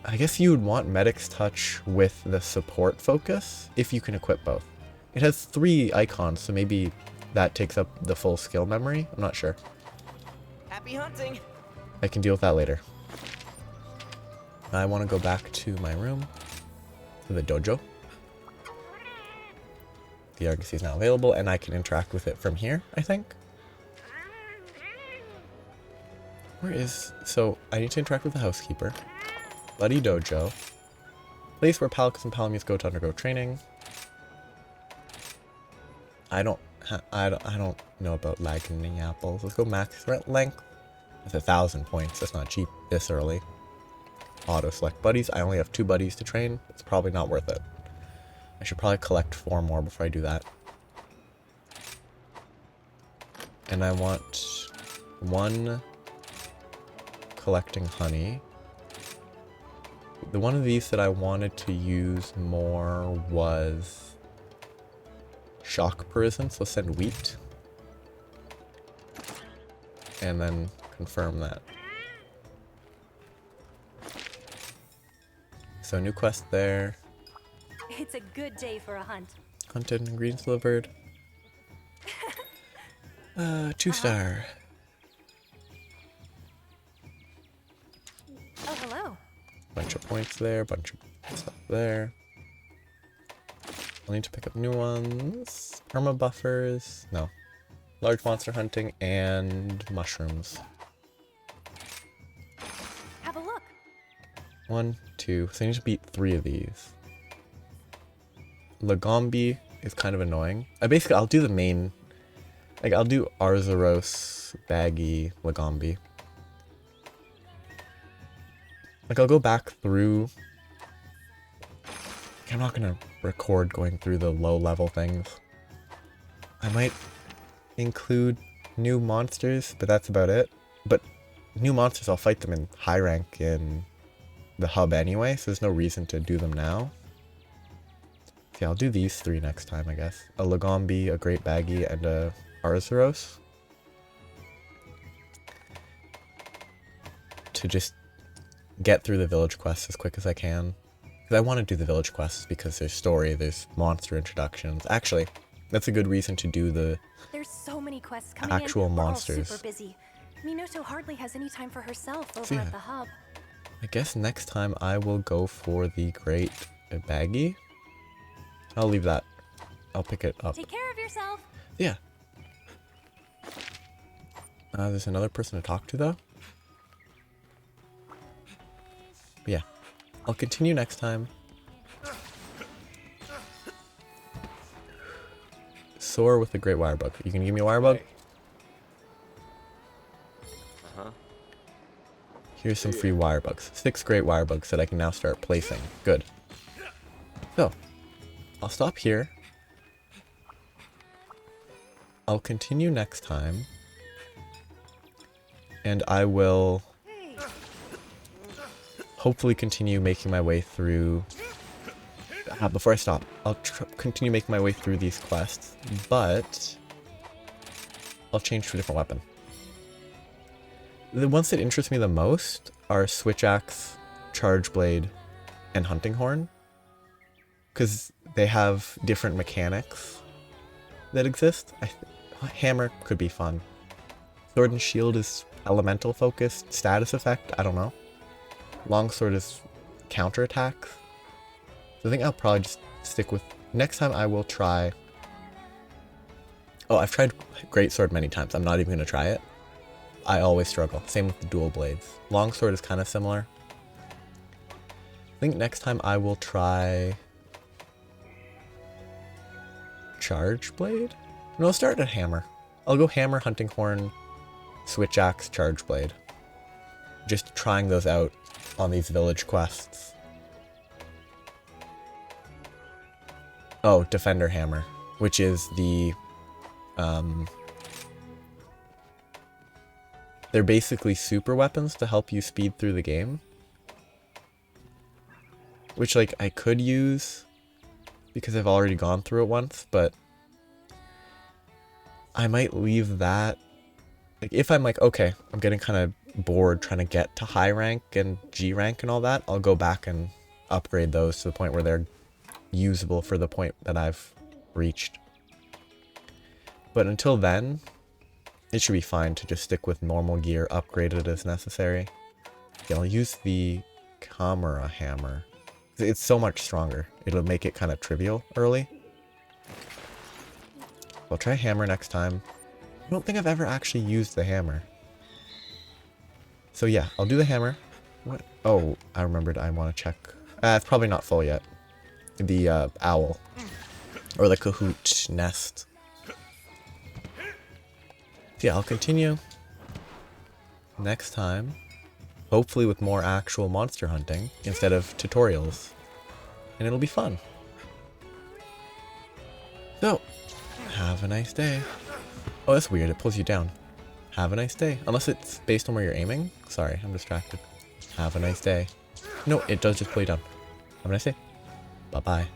I guess you would want Medic's Touch with the support focus if you can equip both. It has 3 icons, so maybe that takes up the full skill memory. I'm not sure.
Happy hunting.
I can deal with that later. I want to go back to my room, to the dojo. The Argosy is now available, and I can interact with it from here, I think. Where is... So, I need to interact with the housekeeper. Bloody Dojo. Place where Palacus and Palameus go to undergo training. I don't know about lagging apples. Let's go max threat length. That's 1,000 points. That's not cheap this early. Auto select buddies. I only have 2 buddies to train. It's probably not worth it. I should probably collect 4 more before I do that. And I want 1 collecting honey. The one of these that I wanted to use more was Shock Prison, so send wheat. And then confirm that. So new quest there.
It's a good day for a hunt.
Hunted and ingredients delivered. 2-star.
Oh, hello.
Bunch of points there, bunch of stuff there. I'll need to pick up new ones. Perma buffers. No. Large monster hunting and mushrooms.
Have a look.
1, 2. So I need to beat 3 of these. Lagombi is kind of annoying. I'll do the main. Like, I'll do Arzuros, Baggy, Lagombi. Like, I'll go back through. I'm not gonna record going through the low-level things. I might include new monsters, but that's about it. But new monsters, I'll fight them in high rank in the hub anyway, so there's no reason to do them now. Yeah, I'll do these 3 next time, I guess. A Lagombi, a Great Baggy, and a Arzuros. To just get through the village quests as quick as I can. Because I want to do the village quests because there's story, there's monster introductions. Actually, that's a good reason to do the
There's so many quests coming
actual
in. We're all
monsters.
super busy. Minato hardly has any time for herself over
So yeah.
at the hub.
I guess next time I will go for the Great Baggy. I'll leave that. I'll pick it up.
Take care of yourself.
Yeah. There's another person to talk to, though. But yeah. I'll continue next time. Soar with the Great Wirebug. You can give me a Wirebug?
Uh-huh.
Here's some free Wirebugs. 6 Great Wirebugs that I can now start placing. Good. So, I'll stop here. I'll continue next time. And I will hopefully continue making my way through... before I stop, I'll continue making my way through these quests, but I'll change to a different weapon. The ones that interest me the most are Switch Axe, Charge Blade, and Hunting Horn, because they have different mechanics that exist. Hammer could be fun. Sword and Shield is elemental focused, status effect, I don't know. Longsword is counterattack. So I think I'll probably just stick with... Next time I will try... Oh, I've tried Greatsword many times. I'm not even going to try it. I always struggle. Same with the dual blades. Longsword is kind of similar. I think next time I will try... Charge Blade? No, I'll start at Hammer. I'll go Hammer, Hunting Horn, Switch Axe, Charge Blade. Just trying those out on these village quests. Oh, Defender Hammer, which is the, they're basically super weapons to help you speed through the game. Which, like, I could use because I've already gone through it once, but I might leave that. Like, if I'm like, okay, I'm getting kind of bored trying to get to high rank and G rank and all that, I'll go back and upgrade those to the point where they're usable for the point that I've reached. But until then, it should be fine to just stick with normal gear, upgrade it as necessary. Yeah, I'll use the Camera Hammer. It's so much stronger. It'll make it kind of trivial early. I'll try Hammer next time. I don't think I've ever actually used the hammer. So yeah, I'll do the hammer. What? Oh, I remembered I want to check. It's probably not full yet. The owl. Or the Kahoot nest. So yeah, I'll continue next time. Hopefully with more actual monster hunting instead of tutorials. And it'll be fun. So, have a nice day. Oh, that's weird. It pulls you down. Have a nice day. Unless it's based on where you're aiming. Sorry, I'm distracted. Have a nice day. No, it does just pull you down. Have a nice day. Bye-bye.